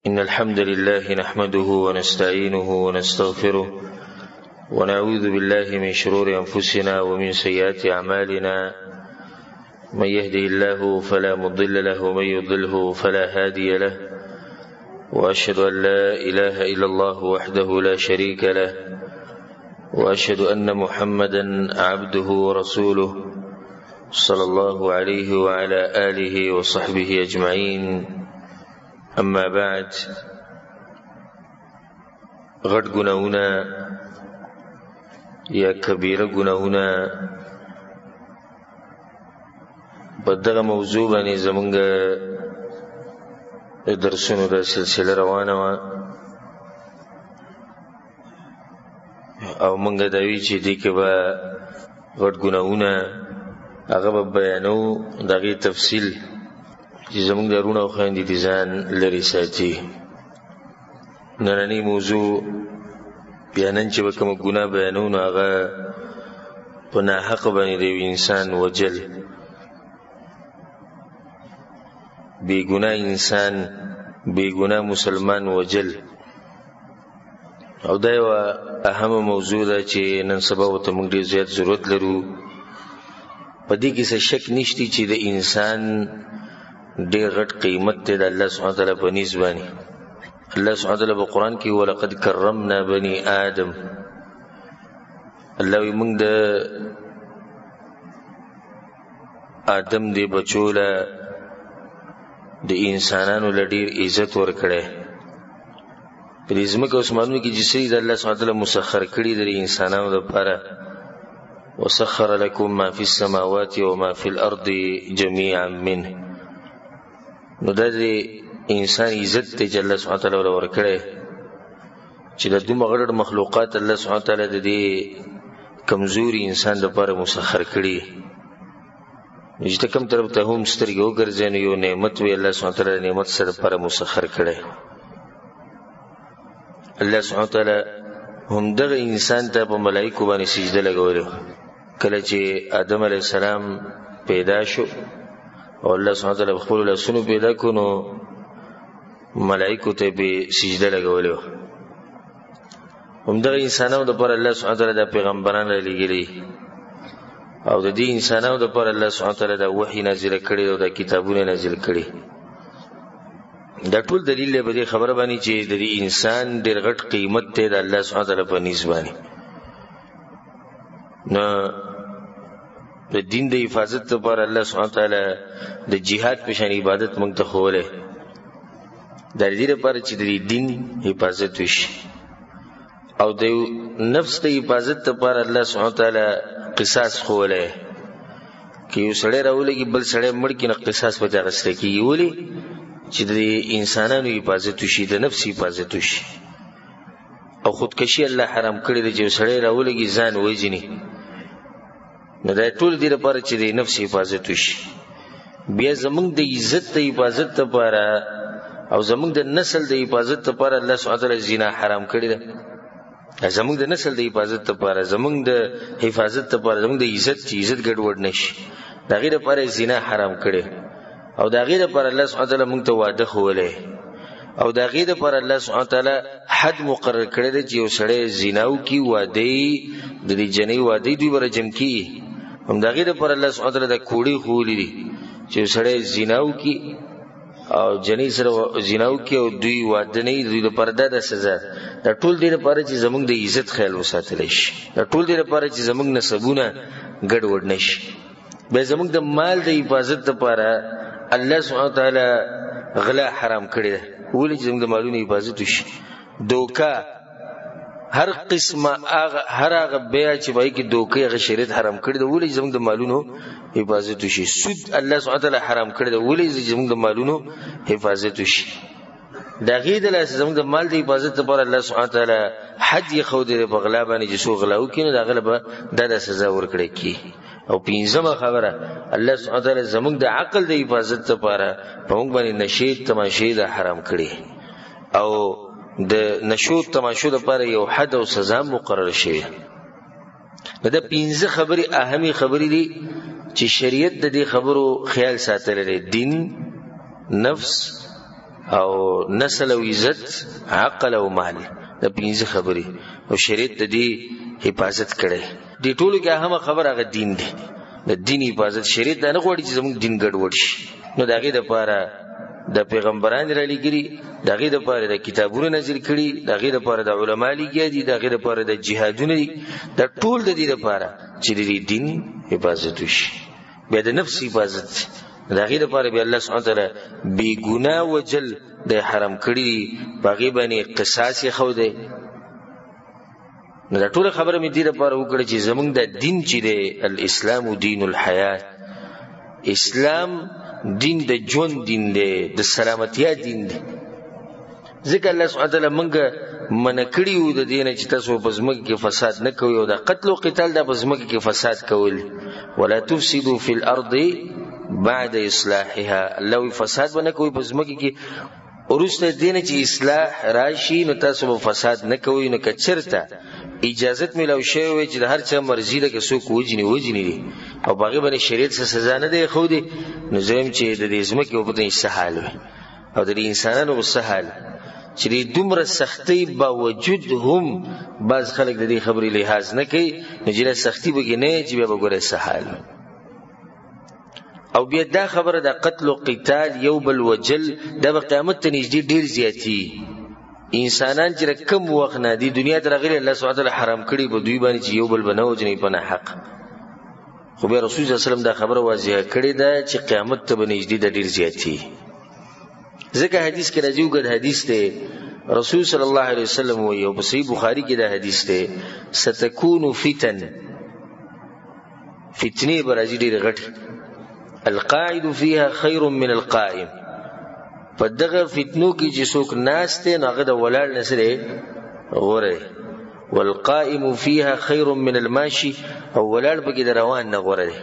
إن الحمد لله نحمده ونستعينه ونستغفره ونعوذ بالله من شرور أنفسنا ومن سيئات أعمالنا من يهده الله فلا مضل له ومن يضلله فلا هادي له وأشهد أن لا إله إلا الله وحده لا شريك له وأشهد أن محمدا عبده ورسوله صلى الله عليه وعلى آله وصحبه أجمعين. اما بعد، غټ ګناهونه یا کبیره ګناهونه په دغه موضوع باندې زمونږ درسونو د سلسله روانه وه او مونږ دا وی چې دې کې به غټ ګناهونه هغه به بیانو، د هغې تفصیل چې زمونږ د وروڼو او خویندې دې ځان لرې ساتي. نننۍ موضوع بیا نن چې به کومه ګناه بیانو نو هغه په ناحقه باندې د یو انسان وجل، بېګناه انسان بېګناه مسلمان وجل. او دا یوه اهمه موضوع ده چې نن سبا ورته موږ ډېر زیات ضرورت لرو. په دې کې څه شک نشته چې د انسان ډېر غټ قیمت دی د الله سبحانه وتعالی په نیز باندې. الله سبحانه وتعالی په قرآن کې ولقد کرمنا بني آدم، الله وی موږ د آدم دی بچو له د انسانانو له ډېر عزت ورکړی. په دې ځمکه او اسمانونو کې چې څه د الله سبحانه وتعالی مسخر کړي د انسانانو دپاره، وسخر لكم ما في السماوات وما في الأرض جميعا منه. نو دا د انسان عزت دی چې الله سبحانه وتعالی ورله ورکړی چې د دومره غټ مخلوقات الله سبحانه وتعالی د دې کمزوري انسان دپاره مسخر کړي. چې ته کوم طرف ته هم سترګې وګرځې نو یو نعمت وي الله سبحانه وتعالی د نعمت سره دپاره مسخر کړی. الله سبحانه وتعالی همدغه انسان ته په ملایکو باندې سجده لګولې. کله چې آدم علیه السلام پیدا شو او الله سبحانه وتعالی خپلو لاسونو پیدا کړو نو ملایکو ته به سجده لګولې وه. همدغه انسانانو دپاره الله سبحانه وتعالی دا پیغمبران رالیږلي او د دې انسانانو دپاره الله سبحانه وتعالی دا وحي نازله کړي او دا کتابونه نازل کړي. دا ټول دلیل دی په دې خبره باندې چې د دې انسان ډېر غټ قیمت دی د الله سبحانه وتعالی په نیز باندې. نو د دین د حفاظت لپاره الله سبحانه وتعالی د جهاد په شان عبادت موږ ته ښوولی، د دې لپاره چې د دین حفاظت وشي. او د نفس د حفاظت لپاره الله سبحانه وتعالی قصاص ښوولی. که یو سړی راولګي بل سړی مړ کړي نو قصاص پکې اخیستی کېږي. ولې؟ چې د انسانانو حفاظت وشي، د نفس حفاظت وشي. او خودکشي الله حرام کړی دی چې یو سړی راولګي ځان وژني، نو دا ټول دې لپاره چې د نفس حفاظت وشي. بیا زمونږ د عزت د حفاظت لپاره او زمونږ د نسل د حفاظت لپاره الله سبحانه وتعالی زنا حرام کړی ده. زمونږ د نسل د حفاظت لپاره، زمونږ د حفاظت لپاره، زمونږ د عزت چې عزت ګډوډ نه شي، د هغې لپاره زنا حرام کړی. او د هغې لپاره الله سبحانه وتعالی موږ ته واده ښوولی او د هغې لپاره الله سبحانه وتعالی حد مقرر کړی دی چې یو سړی زنا وکړي، واده یې د دې جنۍ واده یې دوی به رجم کېږي. هم د هغې لپاره الله سبحانه وتعالی دا کوړې ښوولي دي چې یو سړی زنا وکړي او جنۍ سره زنا وکړي او دوی واده نه وي، دوی لپاره دا سزا. دا ټول دې لپاره چې زموږ د عزت خیال وساتلی شي، دا ټول دې لپاره چې زموږ نسبونه ګډوډ نه شي. بیا زموږ د مال د حفاظت لپاره الله سبحانه وتعالی غلا حرام کړی ده. ولې چې زموږ د مالونو حفاظت وشي. دوکه، هر قسمه هر هغه بیع چې پای کې دوکې هغه شریعت حرام کړی ده. ولې چې زموږ د مالونو حفاظت وشي. سود الله سبحانه وتعالی حرام کړی ده. ولې چې زموږ د مالونو حفاظت وشي. د هغې د لاسه زموږ د مال د حفاظت لپاره الله سبحانه وتعالی حد یې ښودی دی په غلا باندې چې څوک غلا وکړي نو د هغه به دا سزا ورکړی کېږي. او پنځمه خبره، الله سبحانه وتعالی زموږ د عقل د حفاظت لپاره په موږ باندې نشې تماشې دا حرام کړي او د نشو تماشو لپاره یو حد او سزا مقرر شوی. دا پنځه خبرې اهمي خبرې دي چې شریعت د دې خبرو خیال ساتل لري. دین، نفس او نسل او عزت عقل او مال د پنځه خبرې او شریعت د دې حفاظت کړي. دې ټولو کې اهمه خبر هغه دین دی. د دین حفاظت شریعت نه غواړي چې زموږ دین ګډوډ شي. نو د هغې دپاره د پیغمبران را لېږلي، د هغې دپاره د کتابونه نازل کړي، د هغې دپاره د علما لېږلي دي، د هغې دپاره د جهادونه دي. دا ټول د دې دپاره چې د دې دین حفاظت وشي. بیا د نفس حفاظت د هغې دپاره بیا الله سبحانه وتعالی بې ګناه وجل د حرام کړي دي، په هغې باندې قصاص یې ښودی. نو دا ټوله خبره مې دې دپاره وکړه چې زموږ د دین چې دی الاسلام دین الحیات، اسلام دین د ژوند دین دی، د سلامتیا دین دی. ځکه الله سبحانه وتعالی موږ منع کړي وو د دې نه چې تاسو په ځمکه کې فساد نه کوئ، او د قتل او قتال دا په ځمکه کې فساد کول. ولا تفسدوا فی الارض بعد اصلاحها، الله وی فساد به نه کوئ په ځمکه کې وروسته د دې نه چې اصلاح راشي، نو تاسو به فساد نه کوئ. نو که چېرته اجازت میلاو شوی وی چې د هر چا مرضي ده که څوک وجني دي او په هغې باندې شریعت څه سزا نه دی ښودی، نو زه وایم چې د دې ځمکې به په دې څه حال وي او د دې انسانانو به څه حال چې د دومره سختۍ باوجود هم بعض خلک د دې خبرې لحاظ نه کوي. نو چې دا سختي به کې نه چې بیا به ګوره څه حال وي. او بیا دا خبره د قتل و قتال یو بل وجل دا به قیامت ته نږدې ډېر زیاتي. انسانان چې کم وخت نه دی دنیا ته راغلي، الله سبحانه وتعالی حرام کړي په دوی باندې چې یو بل به نه وژني په ناحق. خو بیا رسول صلی الله علیه وسلم دا خبره واضحه کړې ده چې قیامت ته به نږدې د ډېر زیاتي. ځکه حدیث کې راځي، اوږد حدیث دی، رسول صلی الله علیه وسلم وایي او په صحیح بخاري کې دا حدیث دی، ستکون فتن، فتنې به راځي ډېرې غټې، القاعد فيها خير من القائم. په دغه فتنو کې چې څوک ناست دی نو هغه د ولاړ نه سره غوره، والقائم فيها خير من الماشي، او ولاړ پکې د روان نه غوره دی،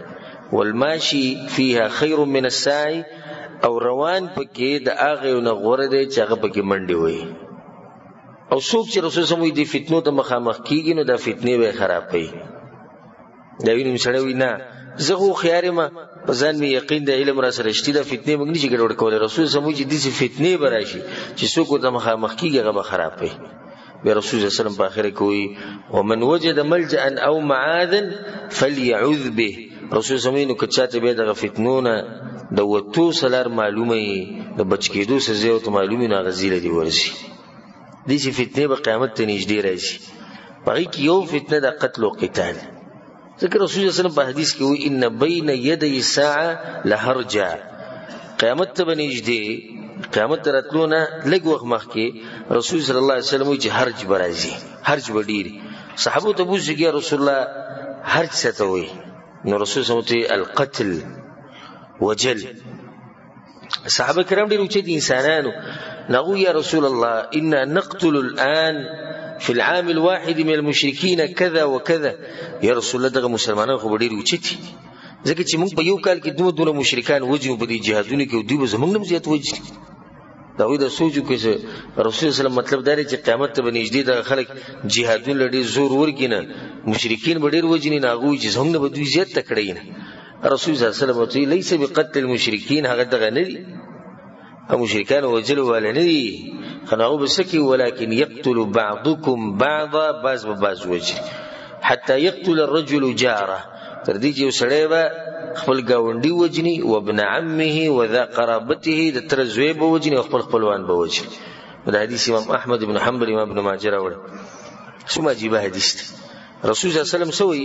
والماشي فيها خير من الساعي، او روان پکې د هغې نه غوره دی چې هغه پکې منډې وي. او څوک چې رسول صلی الله علیه وسلم دې فتنو ته مخامخ کېږي نو دا فتنې به یې خراب کوي. دا وینم سړی وایي نه زه خو هوښیار یم، په ځان مې یقین د علم را سره شتي، دا فتنې موږ نشي ګډوډ کولی. رسول صلی الله علیه وسلم وایي چې داسې فتنې به راشي چې څوک ورته مخامخ کېږي هغه به خراب کوي. بیا رسول صلی الله علیه وسلم په آخره کې وایي ومن وجد ملجأ او معاذا فلیعوذ به. رسول صلی الله علیه وسلم نو که چاته بیا دغه فتنو نه د وتو څه لار معلومه وي، د بچ کېدو څه ځای ورته معلوم وي، نو هغه ځیله دې ورځي. داسې فتنې به قیامت ته نږدې راځي. په هغې کې یو فتنه د قتل و قتال. ذکر رسول الله صلی الله علیه وسلم په حدیث کې وایي ان بین یدی الساعه لهرجا، قیامت ته به نږدې، قیامت ته راتلو نه لږ وخت مخکې رسول صلی الله علیه وسلم وایي چې حرج به راځي، حرج به ډېر. صحابو ته پوښتنه کېږي رسول الله حرج څه ته وایي؟ نو رسول صلی الله علیه وسلم القتل وجل. صحابه کرام ډېر اوچت انسانانو، نقول یا رسول الله انا نقتل الان في العام الواحد من المشركين كذا وكذا. یا رسول الله دغه مسلمانان خو ډېر اوچتي، ځکه چې موږ په یو کال کې دومره مشرکان وجنو په دې جهادونو کې، او دوی به زموږ نه زیات وجني. دا وایي د سوچ وکړي چې رسول الله صلی مطلب دا دی چې قیامت ته به نږدې دغه خلک جهادونه له ډېر زور ورکړي نه، مشرکین به ډېر وجني، نه هغه وایي چې زموږ نه به دوی زیات تکړه نه. رسول الله صلی الله علیه وسلم وایي لیس بقتل المشرکین، هغه دغه نه دي، مشرکان وجلو والا نه دي، خناغو بسکی ولكن يقتل بعضكم بعضا، بعض به بعض وجه، حتى يقتل الرجل جاره، تر دې چې یو سړی به خپل ګاونډي وجني، وابن عمه وذا قرابته، د تر زوی به وجني او خپل خپلوان به وجني. دا حدیث امام احمد بن حنبل، امام ابن ماجه راوړی. څومره عجیبه حدیث دی. رسول صلی الله علیه وسلم سوی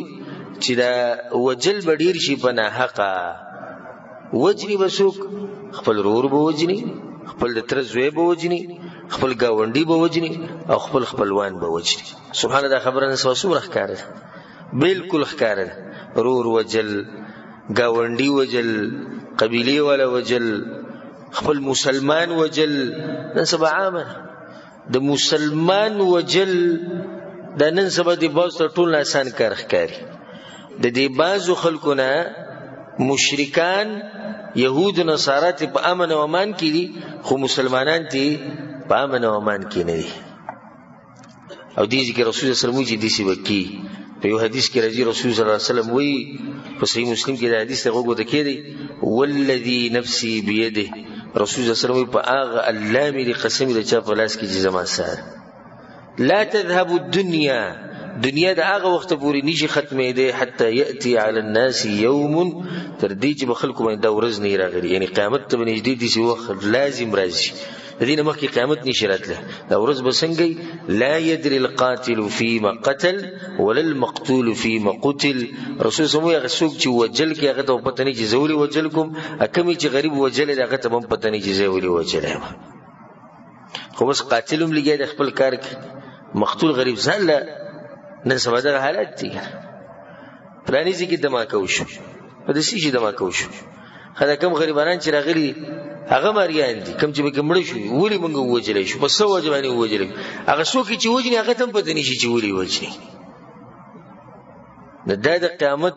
چې دا وجل به ډېر شي په ناحقه، وجني به څوک خپل رور به وجني، خپل د تر زوی به وجني، خپل گاونډي به وجني او خپل خپلوان به وجني. سبحان الله، خبره نه څومره ښکاره ده، بالکل ښکاره ده. رور وجل، گاونډي وجل، قبیلې والا وجل، خپل مسلمان وجل، نن سبا عامه د مسلمان وجل د نن سبا د باز تر ټولو آسان کار ښکاري. د دې بعضو خلکو نه مشرکان یهود و نصارا ته په امن او امان کې دي، خو مسلمانان ته په امن او امان کې نه دي. او دې ذکر رسول الله صلی الله علیه وسلم چې دې سی وکي په یو حدیث کې راځي، رسول صلی الله علیه وسلم وی په صحیح مسلم کې دا حدیث ته وګورئ کېږي والذي نفسي بيده رسول الله صلی الله علیه وسلم په هغه الله مې د قسم د چا په لاس کې چې زما سره لا تذهب الدنيا دنیا د هغه وخت پورې نشي ختمېده حتی یأتی علی الناس یوم تر دې چې به خلکو باندې دا ورځ نه راغلي یعنی قیامت ته نږدې دي چې وخت لازم راځي د دې نه مخکې قیامت نشي راتله دا ورځ به څنګه لا يدري القاتل فيما قتل ولا المقتول فيما قتل رسول الله هغه څوک چې وجل کې هغه ته پته نه چې زولي وجل کوم اکمې چې غریب وجل هغه ته هم پته نه چې زولي وجل خو بس قاتلم لګي د خپل کار کې مقتول غریب ځل نن سبا دا حالت دي پلانې ځکه دماکو شو په دې شي دماکو شو خدای کوم غریبانان چې راغلي هغه مریان دي کوم چې به مړ شو ولي مونږ وجلې شو بس وجبانی وجلې هغه څوک چې وجني هغه تم پته نشي چې ولي وجني د قیامت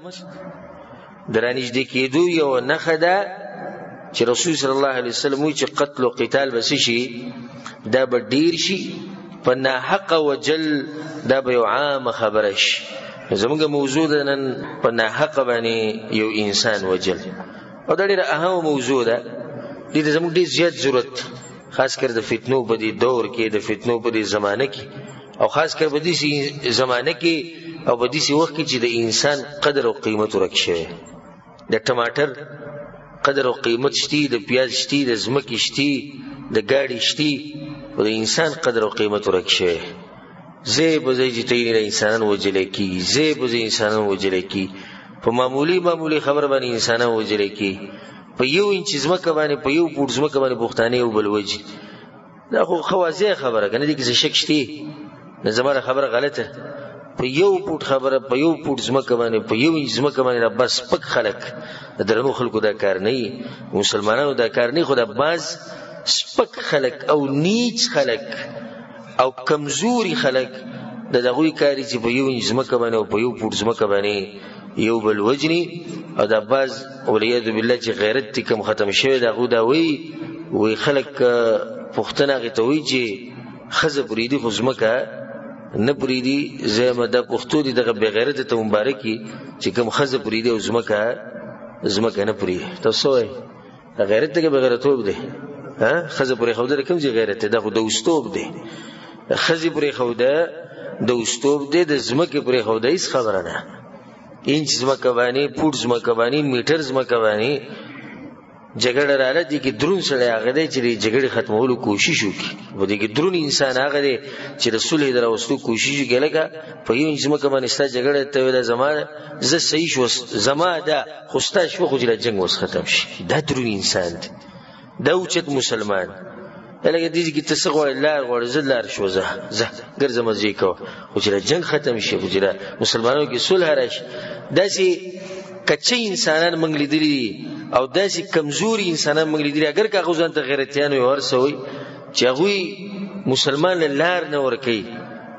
درانیږي کېدو یو نخه ده چې رسول صلی الله علیه وسلم چې قتل او قتال بس شي دا به ډیر شي په ناحق وجل دا به یو عام خبره شي زموږ موضوع ده نن په ناحق باندې یو انسان وجل او دا ډیره اهم موضوع ده دې زموږ ډیر زیات ضرورت خاص کر د فتنو په دې دور کې د فتنو په دې زمانه کې او خاص کر په دې زمانه کې او په دې وخت کې چې د انسان قدر او قیمت ورکشه د ټماټر قدر او قیمت شتي د پیاز شتي د زمکې شتي د ګاډي شتي او د انسان قدر او قیمت ورکشه زه به چې تیر انسانان وجلې کی زه به انسانان وجلې کی په معمولی خبر باندې انسانان وجلې کی په یو انچ زمکه باندې په یو پوټ زمکه باندې بوختانه او بلوجي دا خو خوازه خبره کنه دي کې شک شتي نه زموږ خبره غلطه په یو پوټ خبره په یو پوټ زمکه باندې په یو انچ زمکه باندې بس پک خلک درنو خلکو دا کار نه مسلمانانو دا کار نه خو دا باز سپک خلک او نیچ خلک او کمزوري خلک د دغوی کاری چې په یو انچ زمکه باندې او په یو پوټ زمکه باندې یو بل وجنی او دا باز اولیاذ بالله چې غیرت کم ختم شوی دا غو دا وی خلک پښتنه غتوي چې خزه بریدي خو زمکه نه بریدي زما د پښتو دي دغه بغیرت ته مبارکي چې کم خزه بریدي او زمکه نه بریدي تاسو وای غیرت ته بغیرتوب دی ها خزه پرې خوده کوم چې غیرت ده خو د وستوب دی خزه پرې خوده د وستوب دی د زمکه پرې خوده هیڅ خبره نه انچ زمکه باندې پوټ زمکه باندې میټر زمکه باندې جګړه رااله دي کې درون سره هغه دی چې جګړه ختمولو کوشش وکړي و دي کې درون انسان هغه دی چې رسول الله دراوستو کوشش وکړي په یو انچ زمکه باندې ستا جګړه ته ویل زمانه ز صحیح شو زما دا خوستا شو خو چې جنگ وس ختم شي دا درون انسان دی دا اوچت مسلمان الګ دې کې تسغو الله غوړ زلار شو زه ګرځم ځي کو خو چې جنگ ختم شي خو چې مسلمانانو کې صلح راشي داسي کچې انسانان منګلې دي او داسي کمزوري انسانان منګلې دي اگر کا غوځان ته غیرتيانو ورسوي چې هغه مسلمان لار نه ور کوي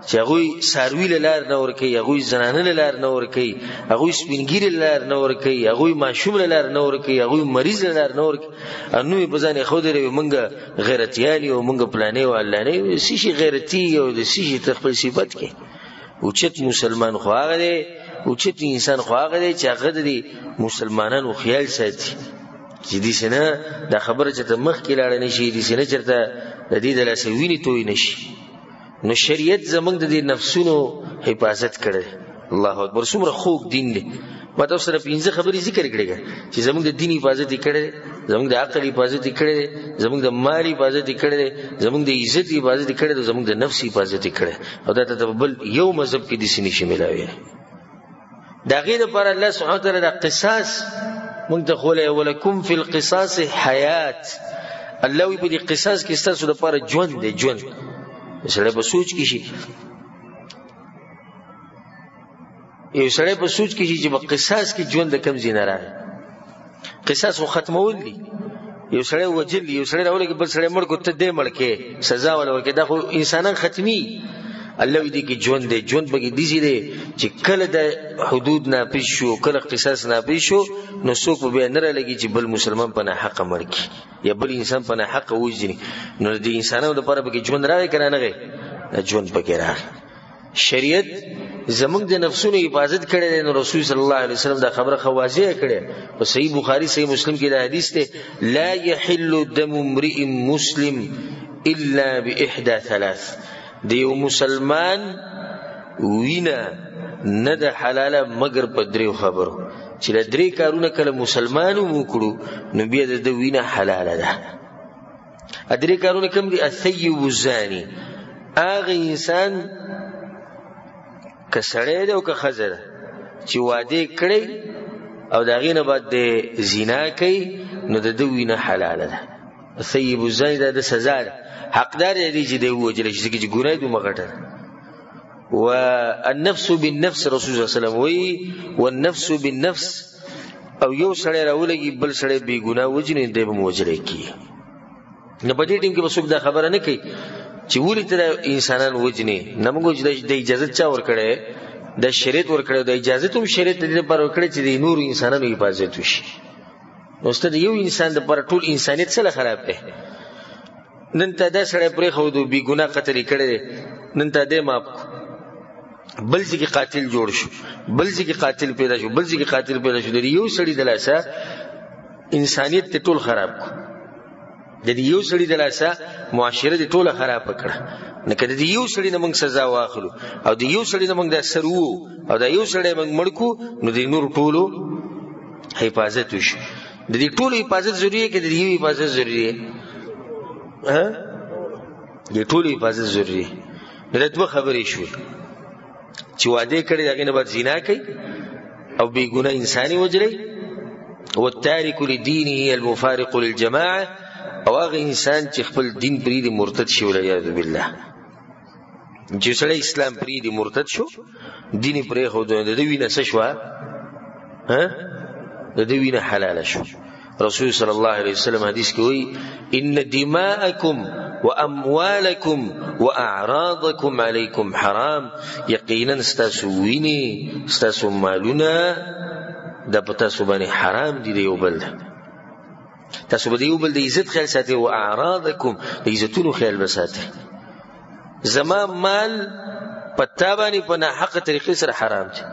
چې هغه ساروی لار نه ور کوي هغه زنانه لار نه ور کوي هغه سپینګری لار نه ور کوي هغه ماشوم لار نه ور کوي هغه مریض لار نه ور کوي انو په ځان خو درې مونږه غیرتيالي او مونږه پلانې او الله نه شي غیرتي او د شي تخپل صفات کې اوچت مسلمان خو هغه دی اوچت انسان خو هغه دی چې هغه د مسلمانانو خیال ساتي چې دې سينه دا خبره چې ته مخ کې لاړ نه شي دې سينه چرته د دې د لاسوینې توي نشي نو شریعت زمنګ د دې نفسونو حفاظت کړي الله اکبر څومره خوږ دین دی ما تاسو سره پنځه خبرې ذکر کړې چې زمنګ د دین حفاظت کړي زمنګ د عقل حفاظت کړي زمنګ د مال حفاظت کړي زمنګ د عزت حفاظت کړي زمنګ د نفس حفاظت کړي او دا ته بل یو مذهب کې د سینې شاملوي دا غیر پر الله سبحانه وتعالى د قصاص مونږ ته خوله ولکم فی القصاص حیات الله وی په دې قصاص کې ستاسو لپاره ژوند دی ژوند سړی په سوچ کې شي یو سړی په سوچ کې شي چې په قصاص کې ژوند د کم زینه راغی قصاص خو ختمول دي یو سړی وجل یو سړی راولې بل سړی مړ کو ته دې مړ کې سزا ولا ورکې دا خو انسانان ختمي الله دې کې ژوند دی ژوند بګي دي چې کله د حدود ناپیښ شو کله قصاص ناپیښ شو نو څوک به نه لګي چې بل مسلمان په نه حق مړ کی یا بل انسان په نه حق وځي نو د انسانانو لپاره به ژوند راوي کنه نه غي ژوند پکې راغی شریعت زمونږ د نفسونو حفاظت کړی دی نو رسول صلی الله علیه وسلم دا خبره خواضح کړې په صحیح بخاری صحیح مسلم کې دا حدیث دی لا يحل دم امرئ مسلم الا باحدى ثلاث دی یو مسلمان وینا نه د حلاله مگر په دریو خبرو چې د درې کارونه کله مسلمانو وکړو نو بیا د وینا حلاله ده درې کارونه کوم دي الثيب الزاني هغه انسان که سړی دی او که ښځه ده چې واده کړی او د هغې نه بعد د زنا کوي نو د ده وینه حلاله ده الثيب الزاني دا د سزا ده حقدار دی چې دی ووجلی شي ځکه چې ګناه یې دومره غټه ده والنفس بالنفس رسول الله صلی الله علیه وسلم وی والنفس بالنفس او یو سړی راولګي بل سړی بې ګناه وجني دی به موجلی کیږي نو په دې ټیم کې به څوک دا خبره نه کوي چې ولې ته انسانان وجني نه موږ د اجازه چا ورکړی د شریعت ورکړی د اجازه هم شریعت دې لپاره ورکړی چې د نور انسانانو حفاظت وشي نو ستاسو د یو انسان د پر ټول انسانیت سره خراب دی نن ته دا سړی پرې خو د بې ګناه قتل کړی نن ته دې ماپ بل ځکه قاتل جوړ شو بل ځکه قاتل پیدا شو بل ځکه قاتل پیدا شو د یو سړي د لاسه انسانیت ته ټول خراب کو د یو سړي د لاسه معاشره دې ټوله خراب کړه نه کړه د یو سړي نه موږ سزا واخلو او د یو سړي نه موږ د سرو او د یو سړي موږ مړکو نو د نور ټولو حفاظت وشي د دې ټولو حفاظت ضروري کې د یو حفاظت ضروري ها د ټولو حفاظت ضروري دا دوه خبرې شوې چې واده کړي دغه نه بعد زنا کوي او بې ګناه انساني وجلي والتارك لدينه المفارق للجماعه او هغه انسان چې خپل دین پرې دی مرتد شي ولعیاذ بالله چې سړی اسلام پرې دی مرتد شو دین پرې خو د دې وینه څه شو ها د دې وینه حلاله شو رسول صلی الله علیه وسلم حدیث کې وایي ان دماءکم واموالکم واعراضکم علیکم حرام یقینا استاسو ویني استاسو مالونه د پتا سو باندې حرام دي یو بل تاسو به یو بل د عزت خیال ساتي او اعراضکم د عزتونو خیال بساتي زما مال پتا باندې په نه حق طریقې سره حرام دي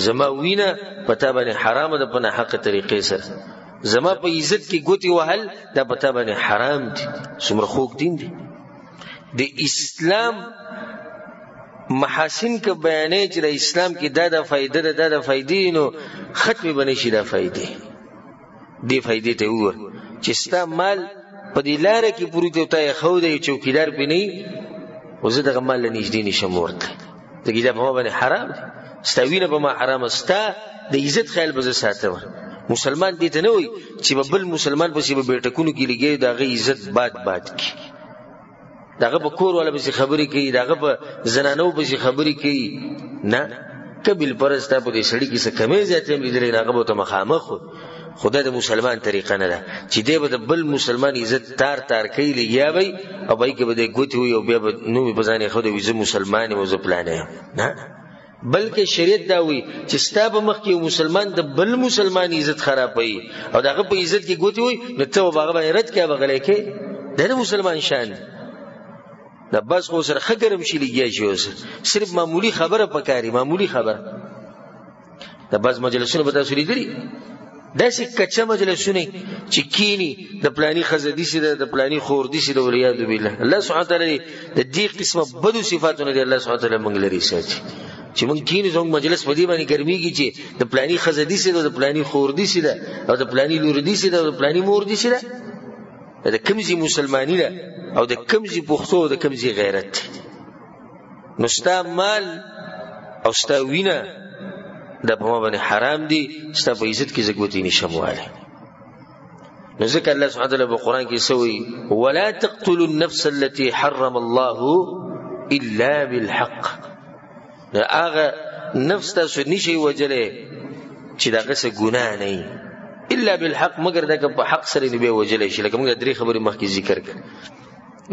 زما وینه پتا باندې حرام ده په نه حق طریقې سره زما په عزت کې ګوتی وهل دا پتا باندې حرام دي څومره خوږ دین دي د اسلام محاسن که بیانې چې د اسلام کې دا د فائدې ده د فائدې نو ختم بنې شي دا فائدې دی فائدې ته وګور چې ستا مال په دې لار کې پوری ته تای خو دی چوکیدار پني وزه دغه مال نږدې نشم ورته دغه دا په باندې حرام دي ستوینه په ما حرام استا د عزت خیال به ساتو مسلمان دي ته نه وي چې بل مسلمان په سی به بیٹکونو کې لګي دغه عزت باد کی دغه په کور ولا به خبرې کوي دغه په زنانو به خبرې کوي نه کبل پرستا په دې سړی کې څه کمې زیاتې لیدلې هغه به ته مخامخ خدا د مسلمان طریقه نه ده چې دی به د بل مسلمان عزت تار کوي لګیا وي او بای کې به د ګوتی وي او بیا به نو په ځان خو د ویزه مسلمان او ځپلانه نه بلکې شریعت دا وی چې ستا په مخ کې مسلمان د بل مسلمان عزت خرابوي او دغه په عزت کې ګوتی وي نو ته هغه باندې رد کې بغلې کې د مسلمان شان دا بس خو سره خګرم شي لګیا شي صرف معمولی خبره پکاري معمولی خبره دا بس مجلسونه به تاسو لري داسې کچا مجلسونه چې کینی د پلانی خزدي سي د پلانی خوردي سي د ولیاذ بالله الله سبحانه تعالی د دې قسمه بدو صفاتونه دی الله سبحانه تعالی موږ لري ساتي چې موږ کینی زموږ مجلس په دې باندې ګرميږي چې د پلانی خزدي سي د پلانی خوردي سي او د پلانی لوردي سي د پلانی موردي سي د کمزي مسلمانی ده او د کمزي پښتو او د کمزي غیرت نو ستا مال او ستا وینا دا په ما باندې حرام دي ستا په عزت کې زګوتی نشم واله نو ځکه الله سبحانه وتعالى په قران کې سوي ولا تقتلوا النفس التي حرم الله الا بالحق دا هغه نفس تاسو نشي وجلې چې داغه څه ګناه نه الا بالحق مگر دغه په حق سره دی وجلې شي لکه موږ درې خبرې مخکې ذکر کړ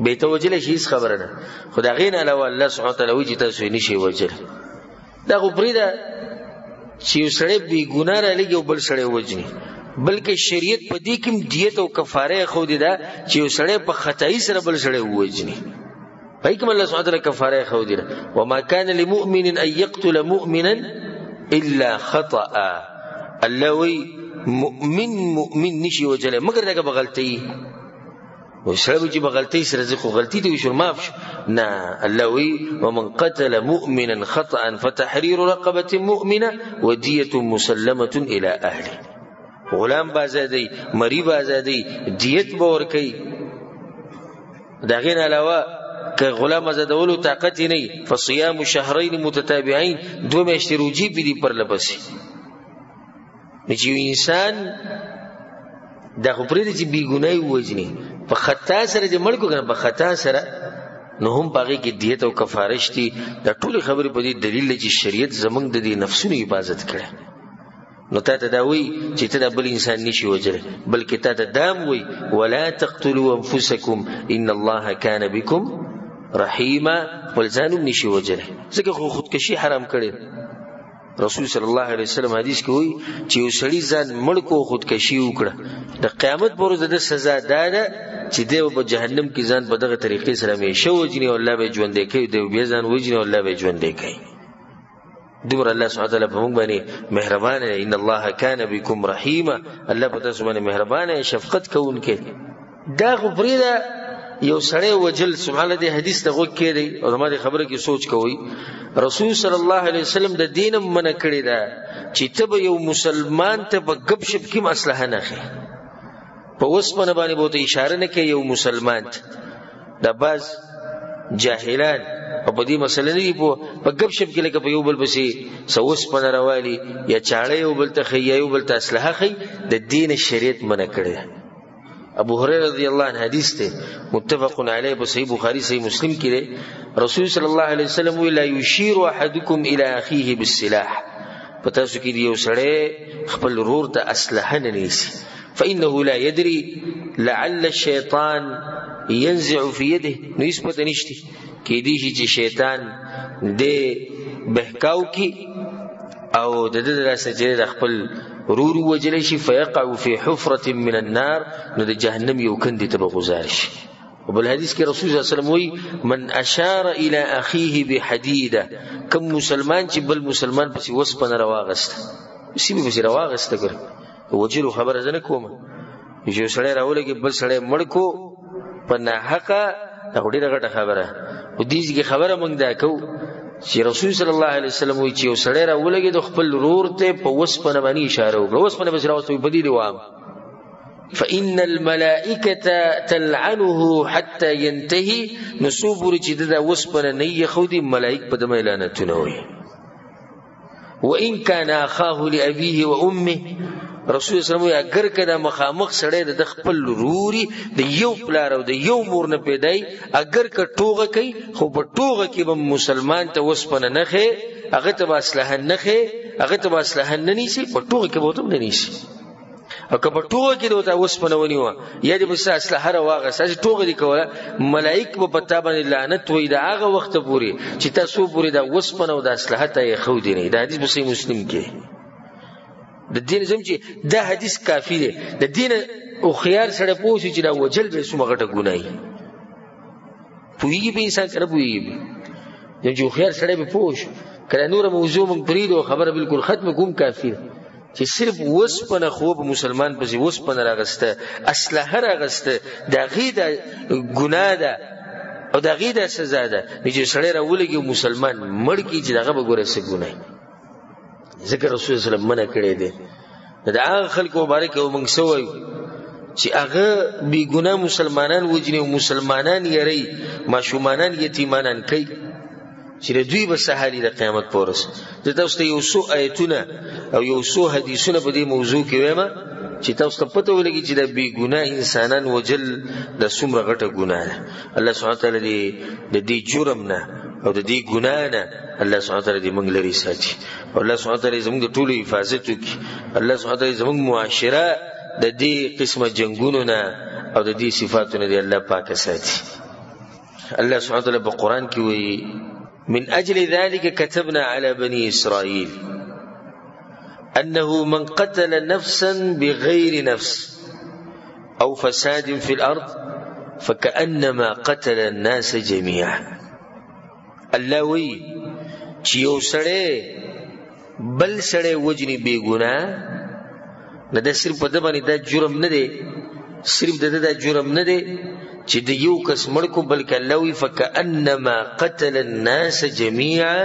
به ته وجلې شي خبره نه خدای غین علاوه الله سبحانه وتعالى وجې تاسو نشي وجل دا خو پریدا چې سړی بی ګناه را لګي او بل سړی وجني بلکې شریعت په دې کې دیت او کفاره خو دي دا چې سړی په خدای سره بل سړی وجني فإكمل الله سبحانه وتعالى كفاره خودنا وما كان لمؤمن أن يقتل مؤمنا إلا خطأ. الله وی مؤمن نشي وجله مگر دغه بغلطي وسره چې بغلطي سره ځکه غلطي دی شو معاف شو نه. الله وی ومن قتل مؤمنا خطأ فتحرير رقبة مؤمنة ودية مسلمة إلى أهله. غلام بازادی مری بازادی دیت باور کوي داغین علاوه که غلام آزادولو طاقت نه فصيام شهرين متتابعين 2 میاشتې روزي بری پر لبسي. چې انسان دا خو پرې چې بی ګناي وجني په خطا سره چې مړ کو کنه په خطا سره نو هم پاږي کې دیت او کفاره شتي. دا ټول خبرې په دې دلیل چې شریعت زمونږ د دې نفسونو حفاظت کړي. نو ته دا وی چې ته د بل انسان نشي وجره بلکې ته د دام وی ولا تقتلوا انفسکم ان الله كان بكم رحیما ولزانم نشي وجره ځکه خو خودکشي حرام کړي. رسول صلی الله علیه وسلم حدیث کې وی چې یو سړی ځان مړ کو خودکشي وکړه د قیامت پر ورځ د سزا ده چې دی په جهنم کې ځان په دغه طریقې سره همیشه وجني او الله به ژوندې کوي دی به ځان وجني او الله به ژوندې کوي. دمر الله سبحانه وتعالى په موږ باندې مهربان دی. ان الله كان بكم رحيما. الله په تاسو باندې مهربان دی شفقت کوونکی. دا خو پریدا یو سړی وجل سبحان الله دې حدیث ته غوږ کړي او زما دې خبره کې سوچ کوي. رسول صلی الله علیه وسلم د دینم منع کړی دا چې ته به یو مسلمان ته په غب شپ کې مسله نه خې په وسمنه باندې بوته اشاره نه کوي یو مسلمان د باز جاهلان او په دې مسله نه دی په غب شپ کې لکه په یو بل پسې سوس پنه راوالي یا چاړه یو بل ته خي یو بل ته اسلحه خي د دین شریعت منع کړی. ابو هريره رضی الله عنه حدیث ته متفق علیه په صحیح بخاری صحیح مسلم کې دی. رسول صلی الله علیه وسلم وی لا یشیر احدکم الی اخیه بالسلاح. پتہ سو کې یو سړی خپل رور ته اسلحه نه نیسي فانه لا يدري لعل الشیطان ينزع في يده. نو هیڅ پته نشته کې دی چې شیطان دې بهکاو کی او د دې راسته چې خپل رور وجلی شي فيقع في حفرة من النار نو د جهنم یو کندې ته بغزار شي. وبل حدیث کې رسول الله صلی الله علیه وسلم وی من اشار الى اخيه بحديده کم مسلمان چې بل مسلمان پسې وسپنه راواغست سیمه پسې راواغست کړ وجلو خبره زنه کوم چې سړی راولګي بل سړی مړ کو په نه حقه دا ډیره غټه خبره و دې کې خبره مونږ دا کو چې رسول صلی الله علیه وسلم وی چې یو سړی راولګي د خپل رور ته په وسپنه باندې اشاره وکړه وسپنه بس راوستوي په دې وام فإن الملائكة تلعنه حتى ينتهي نصوب رجدا وسپنه نه خودي ملائک په د اعلاناتونه وي. وإن كان أخاه لأبيه وأمه رسول صلی الله علیه وسلم اگر کدا مخامخ سړی د خپل روري د یو پلار او د یو مور نه پیدای اگر ک ټوغه کوي خو په ټوغه کې به مسلمان ته وسپنه نه خي هغه ته اسلحه نه خي هغه ته اسلحه نه نیسي په ټوغه کې به ته نه نیسي او که په ټوغه کې دوته وسپنه ونیو یا دې بس اسلحه راواغه ساج ټوغه دی کوله ملائک په پتا باندې لعنت وای دا هغه وخت پوري چې تاسو پوري دا وسپنه او د اسلحه ته خو دی نه دا حدیث په مسلم کې د دین زم چې دا حدیث کافی دی د دین او خيار سره پوښي چې دا وجل به سمه غټه ګناي پویږي به انسان کړه پویږي چې خيار سره به پوښ کله نور موضوع مونږ پریدو خبره بالکل ختم کوم کافی چې صرف وسپنه خوب مسلمان پسې وسپنه راغسته اسلحه راغسته دا غیده ګناه ده او دا غیده سزا ده چې سړی راولګي مسلمان مړ کی چې دغه به ګوره څه ګناي ذکر رسول الله صلی الله علیه وسلم منع کړی دی. دا هغه خلکو مبارک او موږ سوي چې هغه بی ګناه مسلمانان وجني او مسلمانان یری ماشومانان یتیمانان کوي چې دوی به سهالي د قیامت پورس. د تاسو ته یو څو آیتونه او یو څو حدیثونه په دې موضوع کې وایم چې تاسو ته پته ولګي چې د بی ګناه انسانان وجل د څومره غټه ګناه ده. الله سبحانه وتعالی د دې جرم نه او د دې ګناه نه الله سبحانه وتعالی دې موږ لري ساتي او الله سبحانه وتعالی زموږ د ټولو حفاظت وکړي. الله سبحانه وتعالی زموږ معاشره د دې قسمه جنگونو نه او د دې صفاتونو دې الله پاک ساتي. الله سبحانه وتعالی په قران کې وایي من اجل ذلك كتبنا على بني اسرائيل انه من قتل نفسا بغير نفس او فساد في الارض فكأنما قتل الناس جميعا. الله وی چې یو سړی بل سړی وجني بے ګناه، نه دا صرف په ده باندې دا جرم نه دی، صرف د ده دا جرم نه دی چې د یو کس مړ کو، بلکې الله وی فکأنما قتل الناس جميعا،